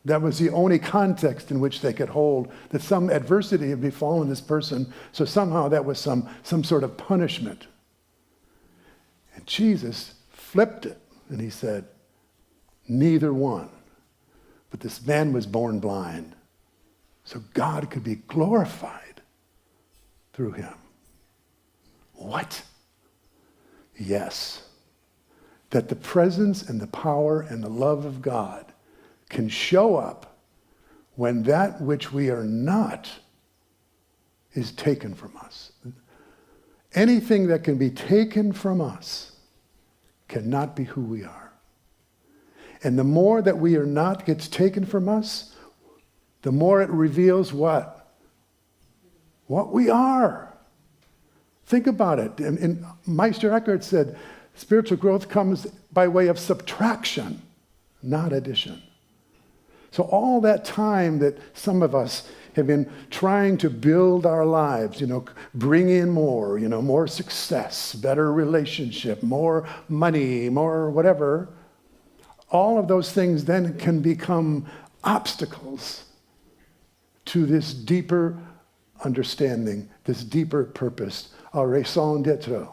that was the only context in which they could hold that some adversity had befallen this person. So somehow that was some sort of punishment. And Jesus flipped it and he said, neither one. But this man was born blind. So God could be glorified through him. What? Yes. That the presence and the power and the love of God can show up when that which we are not is taken from us. Anything that can be taken from us cannot be who we are. And the more that we are not gets taken from us, the more it reveals what? What we are. Think about it. And Meister Eckhart said, spiritual growth comes by way of subtraction, not addition. So all that time that some of us have been trying to build our lives, bring in more, more success, better relationship, more money, more whatever, all of those things then can become obstacles to this deeper understanding, this deeper purpose, our raison d'etre.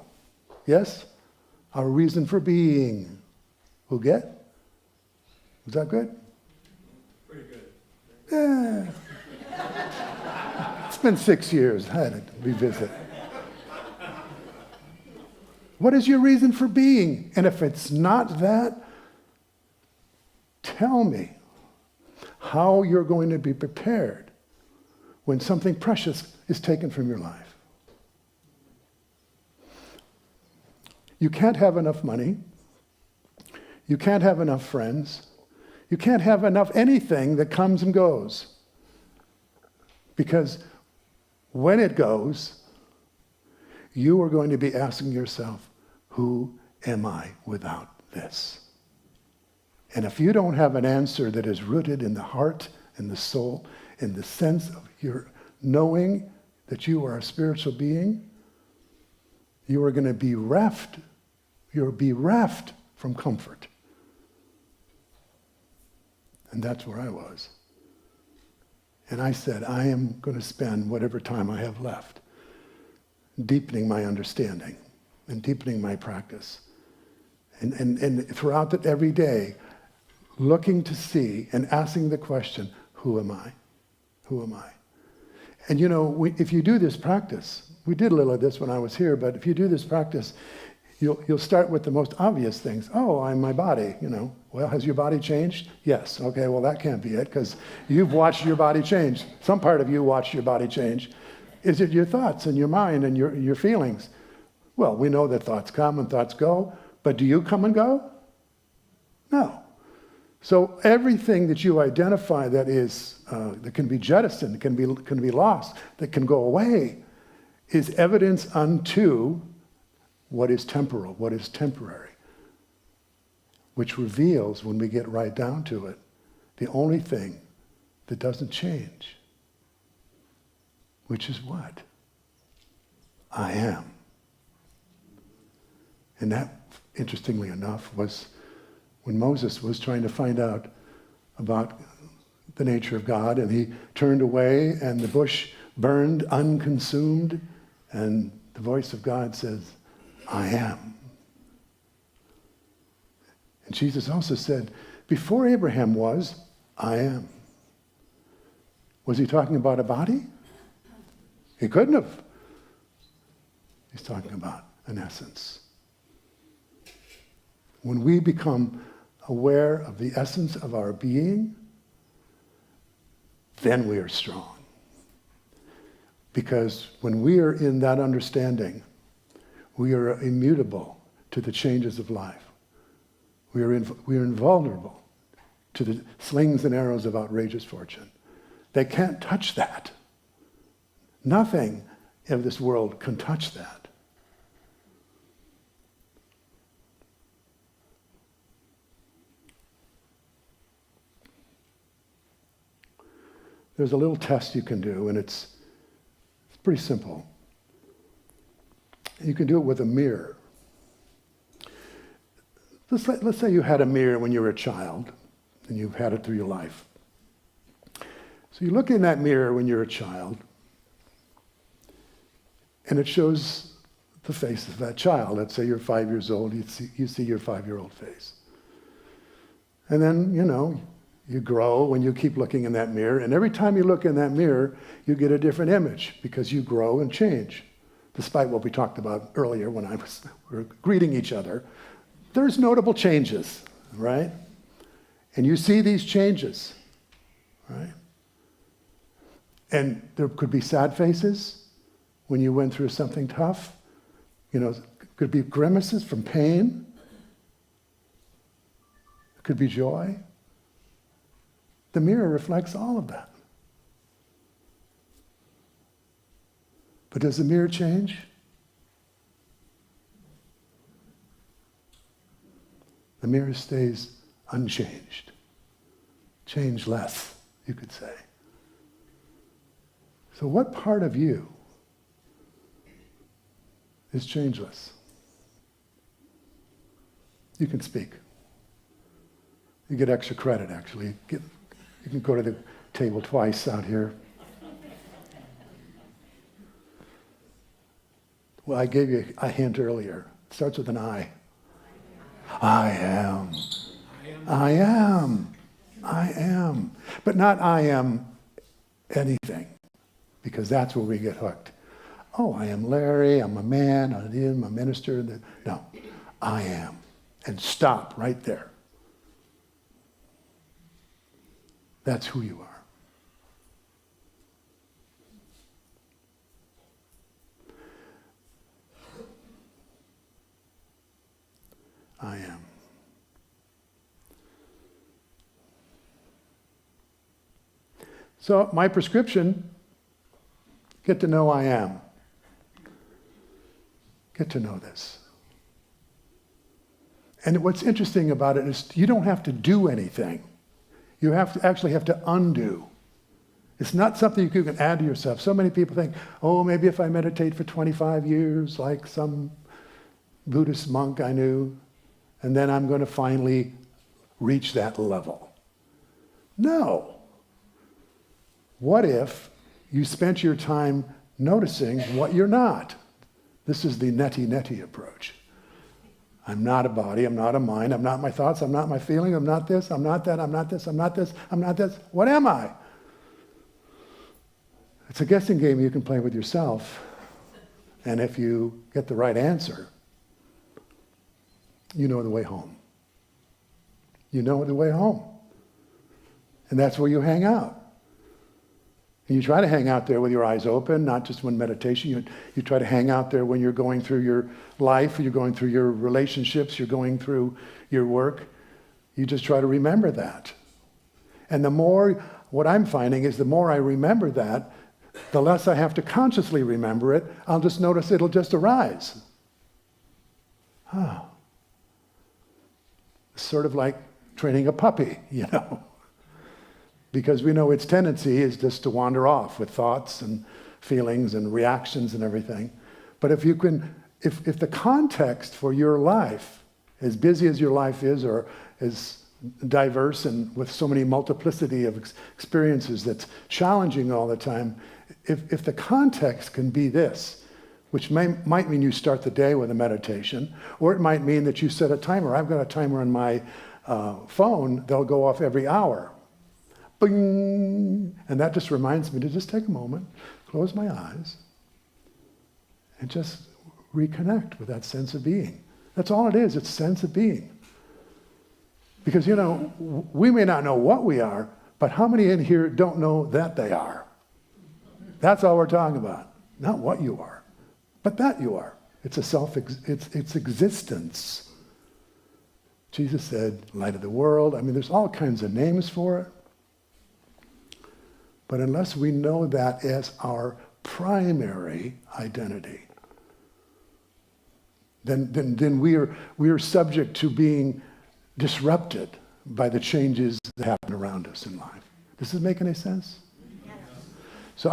Yes? Our reason for being. Who get? Was that good? Pretty good. Yeah. It's been 6 years. I had to revisit. What is your reason for being? And if it's not that, tell me how you're going to be prepared when something precious is taken from your life. You can't have enough money. You can't have enough friends. You can't have enough anything that comes and goes. Because when it goes, you are going to be asking yourself, who am I without this? And if you don't have an answer that is rooted in the heart and the soul, in the sense of your knowing that you are a spiritual being, you are going to be reft. You're bereft from comfort. And that's where I was. And I said, I am going to spend whatever time I have left deepening my understanding and deepening my practice. And throughout that every day, looking to see and asking the question, who am I? Who am I? And if you do this practice, we did a little of this when I was here, but if you do this practice, you'll start with the most obvious things. Oh, I'm my body, Well, has your body changed? Yes. Okay, well, that can't be it, because you've watched your body change. Some part of you watched your body change. Is it your thoughts and your mind and your feelings? Well, we know that thoughts come and thoughts go, but do you come and go? No. So everything that you identify that is that can be jettisoned, can be lost, that can go away, is evidence unto what is temporal, what is temporary, which reveals, when we get right down to it, the only thing that doesn't change, which is what? I am. And that, interestingly enough, was when Moses was trying to find out about the nature of God, and he turned away, and the bush burned unconsumed, and the voice of God says, I am. And Jesus also said, before Abraham was, I am. Was he talking about a body? He couldn't have. He's talking about an essence. When we become aware of the essence of our being, then we are strong. Because when we are in that understanding, we are immutable to the changes of life. We are invulnerable to the slings and arrows of outrageous fortune. They can't touch that. Nothing of this world can touch that. There's a little test you can do, and it's pretty simple. You can do it with a mirror. let's say you had a mirror when you were a child, and you've had it through your life. So you look in that mirror when you're a child, and it shows the face of that child. Let's say you're 5 years old, you see your 5-year-old face. And then, you grow when you keep looking in that mirror, and every time you look in that mirror, you get a different image because you grow and change. Despite what we talked about earlier when we were greeting each other, there's notable changes, right? And you see these changes, right? And there could be sad faces when you went through something tough. Could be grimaces from pain. It could be joy. The mirror reflects all of that. But does the mirror change? The mirror stays unchanged. Changeless, you could say. So what part of you is changeless? You can speak. You get extra credit, actually. You can go to the table twice out here. Well, I gave you a hint earlier. It starts with an I. I am. I am. I am. But not I am anything, because that's where we get hooked. Oh, I am Larry, I'm a man, I'm a minister. No, I am. And stop right there. That's who you are. I am. So my prescription, get to know I am. Get to know this. And what's interesting about it is you don't have to do anything. You actually have to undo. It's not something you can add to yourself. So many people think, oh, maybe if I meditate for 25 years, like some Buddhist monk I knew, and then I'm going to finally reach that level. No. What if you spent your time noticing what you're not? This is the neti approach. I'm not a body, I'm not a mind, I'm not my thoughts, I'm not my feeling, I'm not this, I'm not that, I'm not this, I'm not this, I'm not this. What am I? It's a guessing game you can play with yourself. And if you get the right answer, you know the way home. You know the way home. And that's where you hang out. And you try to hang out there with your eyes open, not just when meditation. You try to hang out there when you're going through your life, you're going through your relationships, you're going through your work. You just try to remember that. And the more, what I'm finding is the more I remember that, the less I have to consciously remember it. I'll just notice it'll just arise. It's sort of like training a puppy, because we know its tendency is just to wander off with thoughts and feelings and reactions and everything. But if you can, if the context for your life, as busy as your life is, or as diverse and with so many multiplicity of experiences that's challenging all the time, if the context can be this, which might mean you start the day with a meditation, or it might mean that you set a timer. I've got a timer on my phone. They'll go off every hour. Bing! And that just reminds me to just take a moment, close my eyes, and just reconnect with that sense of being. That's all it is. It's sense of being. Because, we may not know what we are, but how many in here don't know that they are? That's all we're talking about. Not what you are, but that you are. It's it's existence. Jesus said, light of the world. There's all kinds of names for it. But unless we know that as our primary identity, then we are subject to being disrupted by the changes that happen around us in life. Does this make any sense? Yes. So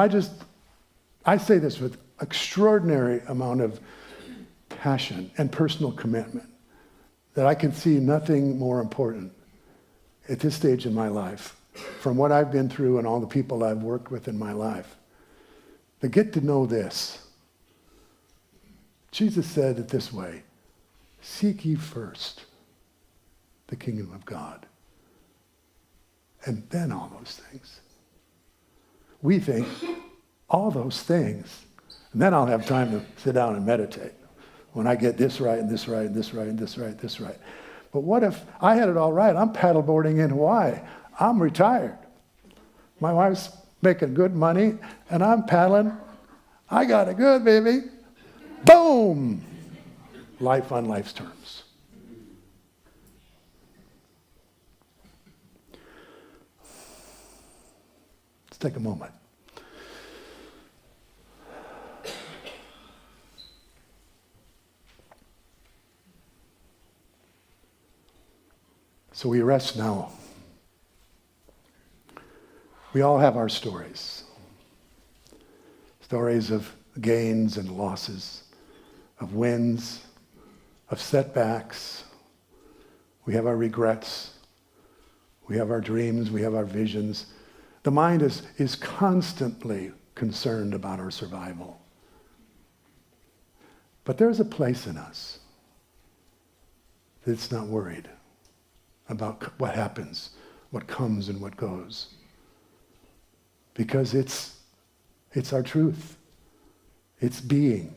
I say this with extraordinary amount of passion and personal commitment, that I can see nothing more important at this stage in my life, from what I've been through and all the people I've worked with in my life, to get to know this. Jesus said it this way, seek ye first the kingdom of God, and then all those things. We think all those things, and then I'll have time to sit down and meditate when I get this right and this right and this right and this right and this right. But what if I had it all right? I'm paddleboarding in Hawaii. I'm retired. My wife's making good money, and I'm paddling. I got it good, baby. Boom! Life on life's terms. Let's take a moment. So we rest now. We all have our stories. Stories of gains and losses, of wins, of setbacks. We have our regrets. We have our dreams. We have our visions. The mind is constantly concerned about our survival. But there's a place in us that's not worried about what happens, what comes and what goes. Because it's our truth. It's being.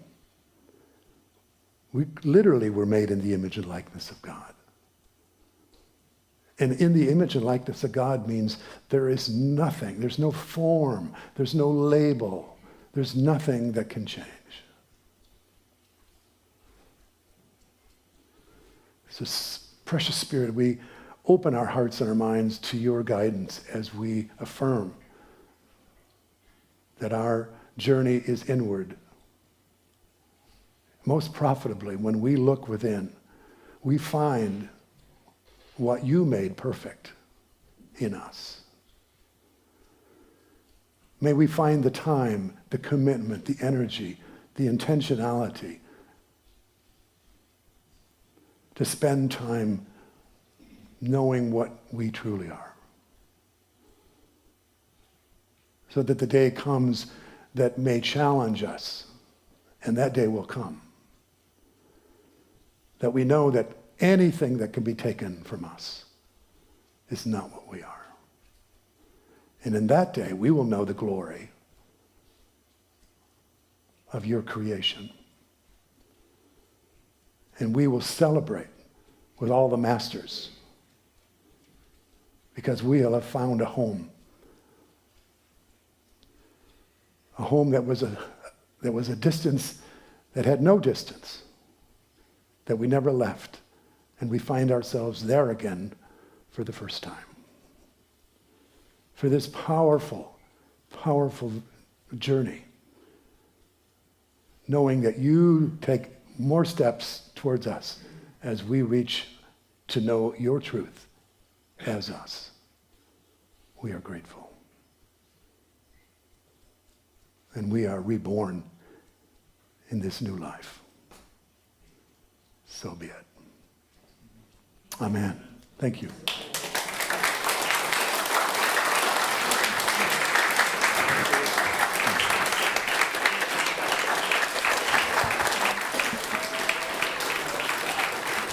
We literally were made in the image and likeness of God. And in the image and likeness of God means there is nothing, there's no form, there's no label, there's nothing that can change. So, precious Spirit, we open our hearts and our minds to your guidance as we affirm that our journey is inward. Most profitably, when we look within, we find what you made perfect in us. May we find the time, the commitment, the energy, the intentionality to spend time knowing what we truly are. So that the day comes that may challenge us, and that day will come. That we know that anything that can be taken from us is not what we are. And in that day, we will know the glory of your creation. And we will celebrate with all the masters because we will have found a home. A home that was a distance that had no distance, that we never left. And we find ourselves there again for the first time. For this powerful, powerful journey, knowing that you take more steps towards us as we reach to know your truth as us. We are grateful. And we are reborn in this new life. So be it. Amen. Thank you.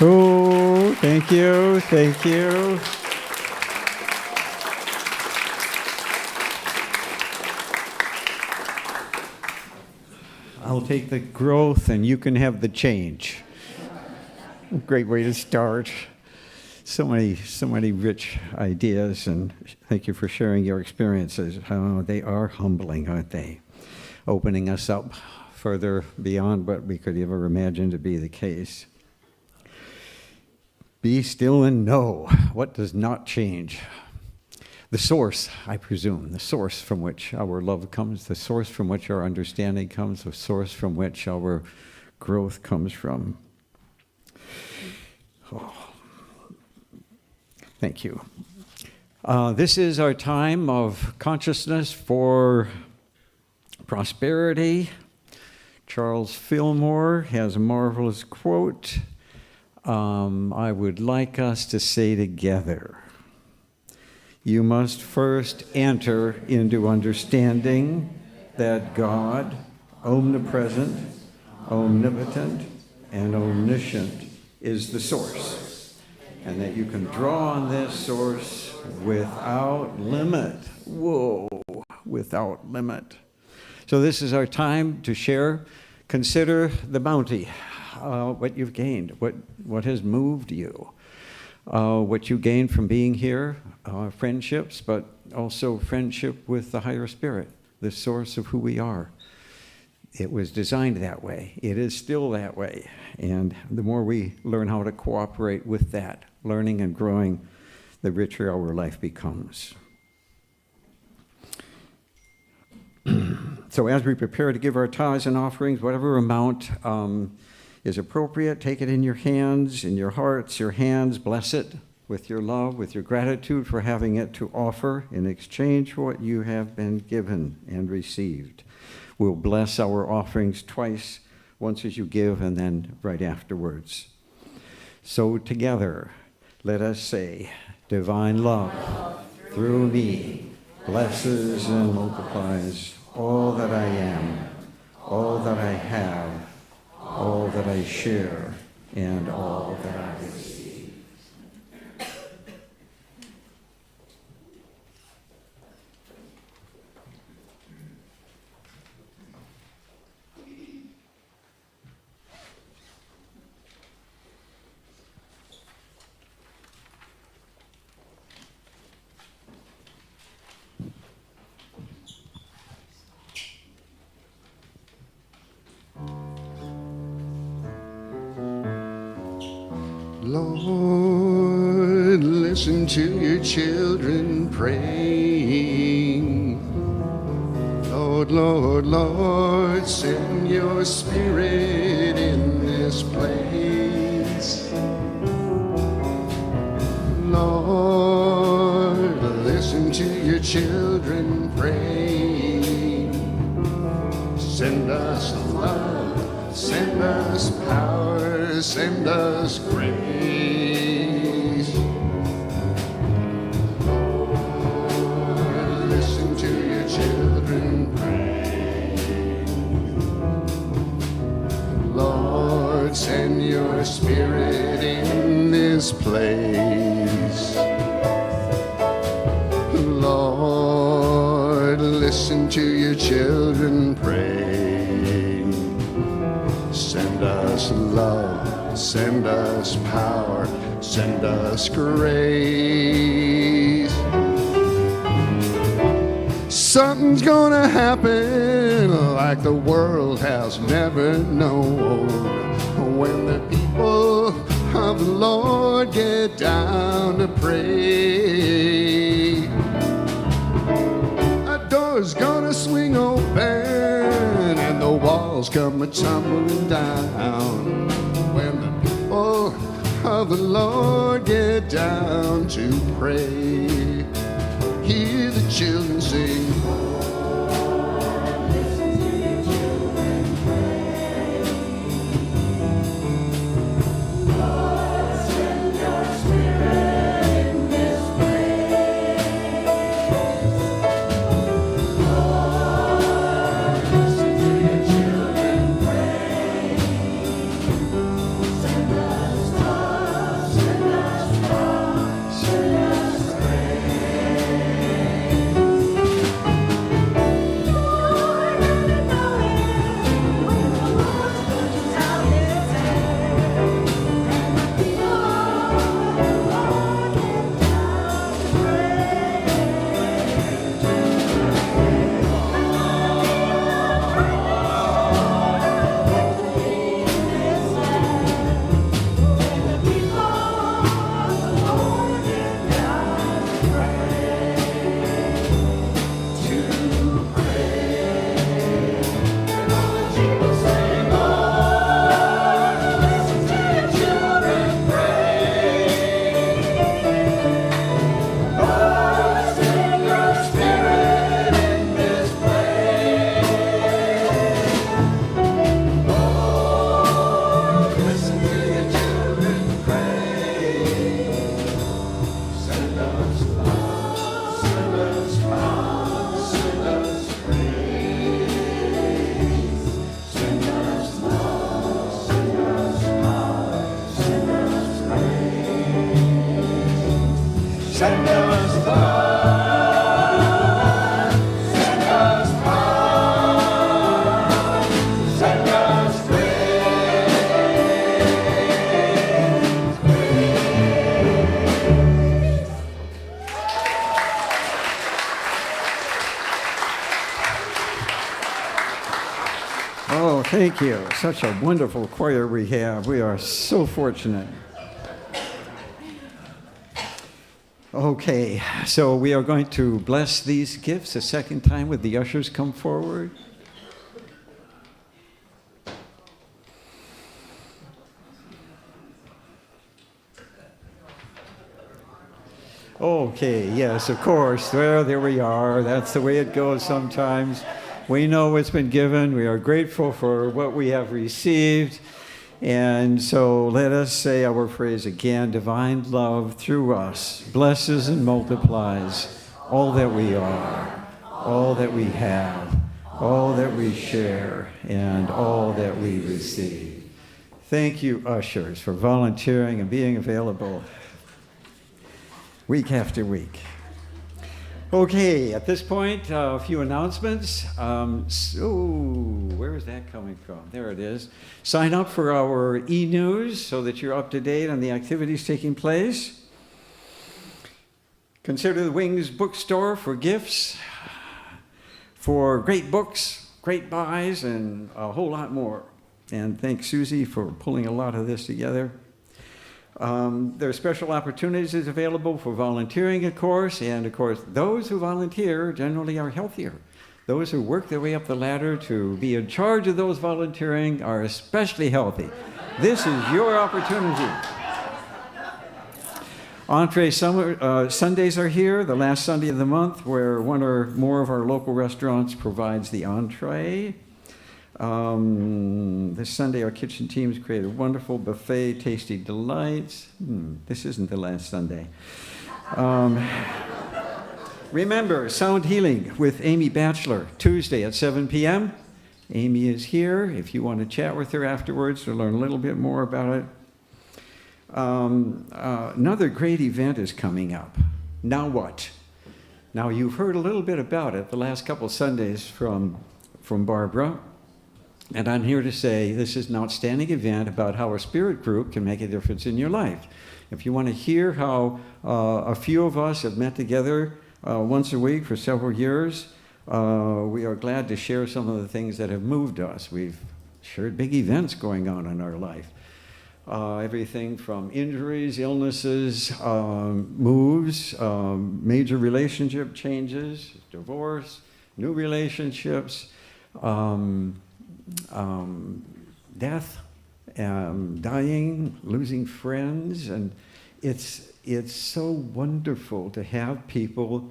Oh, thank you, thank you. I'll take the growth and you can have the change. Great way to start. So many rich ideas, and thank you for sharing your experiences. Oh, they are humbling, aren't they? Opening us up further beyond what we could ever imagine to be the case. Be still and know what does not change. The source, I presume, the source from which our love comes, the source from which our understanding comes, the source from which our growth comes from. Oh. Thank you. This is our time of consciousness for prosperity. Charles Fillmore has a marvelous quote. I would like us to say together, you must first enter into understanding that God, omnipresent, omnipotent, and omniscient, is the source, and that you can draw on this source without limit. Whoa, without limit. So this is our time to share. Consider the bounty, what you've gained, what has moved you, what you gained from being here, friendships, but also friendship with the higher spirit, the source of who we are. It was designed that way. It is still that way. And the more we learn how to cooperate with that, learning and growing, the richer our life becomes. So as we prepare to give our tithes and offerings, whatever amount is appropriate, take it in your hands, in your hearts, your hands, bless it with your love, with your gratitude for having it to offer in exchange for what you have been given and received. We'll bless our offerings twice, once as you give and then right afterwards. So together, let us say, divine love through me blesses and multiplies all that I am, all that I have, all that I share, and all that I receive. Lord, listen to your children praying. Lord, Lord, Lord, send your spirit in this place. Lord, listen to your children praying. Send us love, send us power, send us grace. Lord, listen to your children pray. Lord, send your spirit in this place. Lord, listen to your children pray. Send us love, send us power, send us grace. Something's gonna happen like the world has never known when the people of the Lord get down to pray. A door's gonna swing open and the walls come a-tumbling down when the people of the Lord get down to pray. Hear the children sing. Send us love. Send us love. Send us Oh, thank you. Such a wonderful choir we have. We are so fortunate. Okay, so we are going to bless these gifts a second time. Would the ushers come forward? Okay, yes, of course. Well, there we are. That's the way it goes sometimes. We know what's been given. We are grateful for what we have received. And so let us say our phrase again. Divine love through us blesses and multiplies all that we are, all that we have, all that we share, and all that we receive. Thank you, ushers, for volunteering and being available week after week. Okay, at this point, a few announcements. Where is that coming from? There it is. Sign up for our e-news so that you're up to date on the activities taking place. Consider the Wings Bookstore for gifts, for great books, great buys, and a whole lot more. And thanks, Susie, for pulling a lot of this together. There are special opportunities available for volunteering, of course, and of course, those who volunteer generally are healthier. Those who work their way up the ladder to be in charge of those volunteering are especially healthy. This is your opportunity. Entree Sundays are here, the last Sunday of the month, where one or more of our local restaurants provides the entree. This Sunday, our kitchen teams created a wonderful buffet, Tasty Delights. This isn't the last Sunday. Remember, Sound Healing with Amy Batchelor, Tuesday at 7 p.m. Amy is here if you want to chat with her afterwards to learn a little bit more about it. Another great event is coming up. Now what? Now, you've heard a little bit about it the last couple Sundays from Barbara. And I'm here to say this is an outstanding event about how a spirit group can make a difference in your life. If you want to hear how a few of us have met together once a week for several years, we are glad to share some of the things that have moved us. We've shared big events going on in our life. Everything from injuries, illnesses, moves, major relationship changes, divorce, new relationships, death, dying, losing friends, and it's so wonderful to have people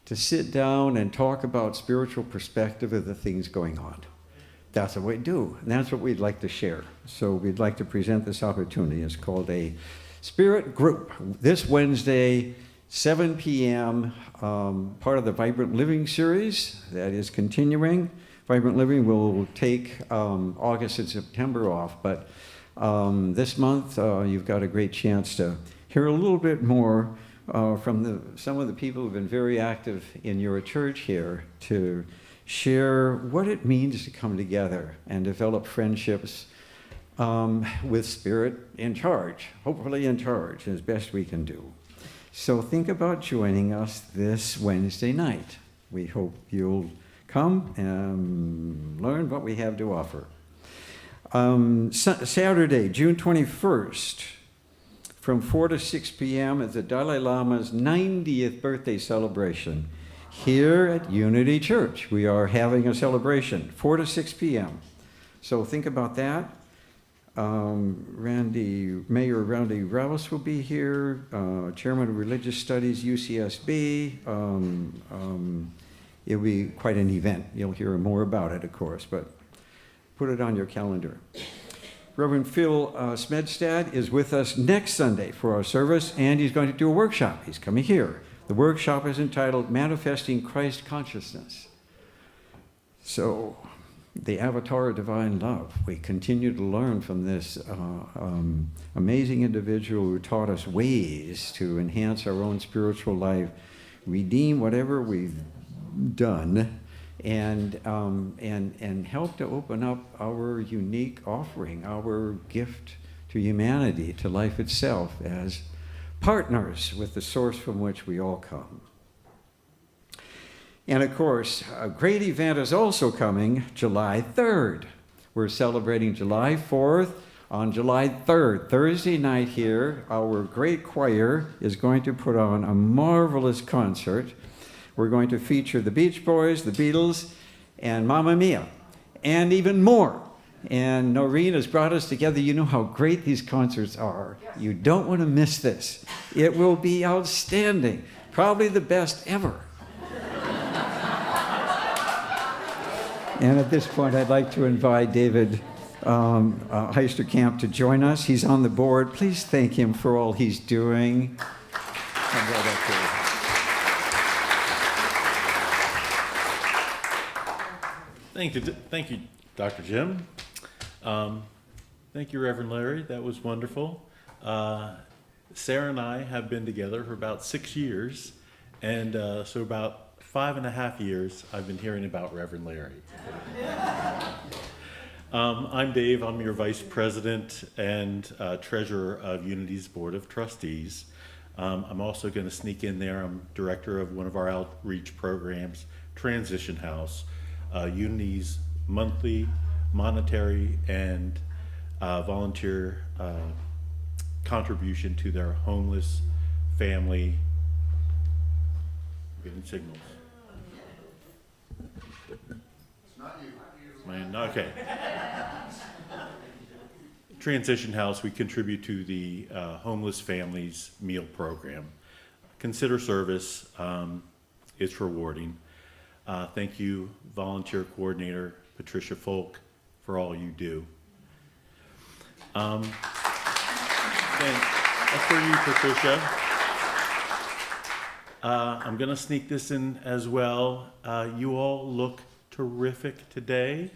to sit down and talk about spiritual perspective of the things going on. That's what we do, and that's what we'd like to share. So we'd like to present this opportunity. It's called a Spirit Group. This Wednesday, 7 p.m., part of the Vibrant Living series that is continuing. Vibrant Living will take August and September off, but this month you've got a great chance to hear a little bit more from some of the people who've been very active in your church here to share what it means to come together and develop friendships with Spirit in charge, hopefully in charge, as best we can do. So think about joining us this Wednesday night. We hope you'll come and learn what we have to offer. Saturday, June 21st, from 4 to 6 p.m. is the Dalai Lama's 90th birthday celebration here at Unity Church. We are having a celebration, 4 to 6 p.m. So think about that. Mayor Randy Rouse will be here, Chairman of Religious Studies, UCSB. It'll be quite an event. You'll hear more about it, of course, but put it on your calendar. Reverend Phil Smedstad is with us next Sunday for our service, and he's going to do a workshop. He's coming here. The workshop is entitled Manifesting Christ Consciousness. So the avatar of divine love. We continue to learn from this amazing individual who taught us ways to enhance our own spiritual life, redeem whatever we've done, and help to open up our unique offering, our gift to humanity, to life itself, as partners with the source from which we all come. And of course, a great event is also coming July 3rd. We're celebrating July 4th. On July 3rd, Thursday night here, our great choir is going to put on a marvelous concert. We're going to feature the Beach Boys, the Beatles, and Mamma Mia, and even more. And Noreen has brought us together. You know how great these concerts are. You don't want to miss this. It will be outstanding, probably the best ever. And at this point, I'd like to invite David Heisterkamp to join us. He's on the board. Please thank him for all he's doing. Come right up here. Thank you, Dr. Jim. Thank you, Reverend Larry. That was wonderful. Sarah and I have been together for about 6 years, and so about 5.5 years I've been hearing about Reverend Larry. I'm Dave. I'm your Vice President and Treasurer of Unity's Board of Trustees. I'm also going to sneak in there. I'm Director of one of our outreach programs, Transition House, Unity's monthly monetary and volunteer contribution to their homeless family. I'm getting signals. It's not you. Man, okay. Transition House, we contribute to the homeless families meal program. Consider service. It's rewarding. Thank you, volunteer coordinator Patricia Folk, for all you do. And as for you, Patricia, I'm going to sneak this in as well. You all look terrific today.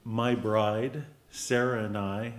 My bride, Sarah, and I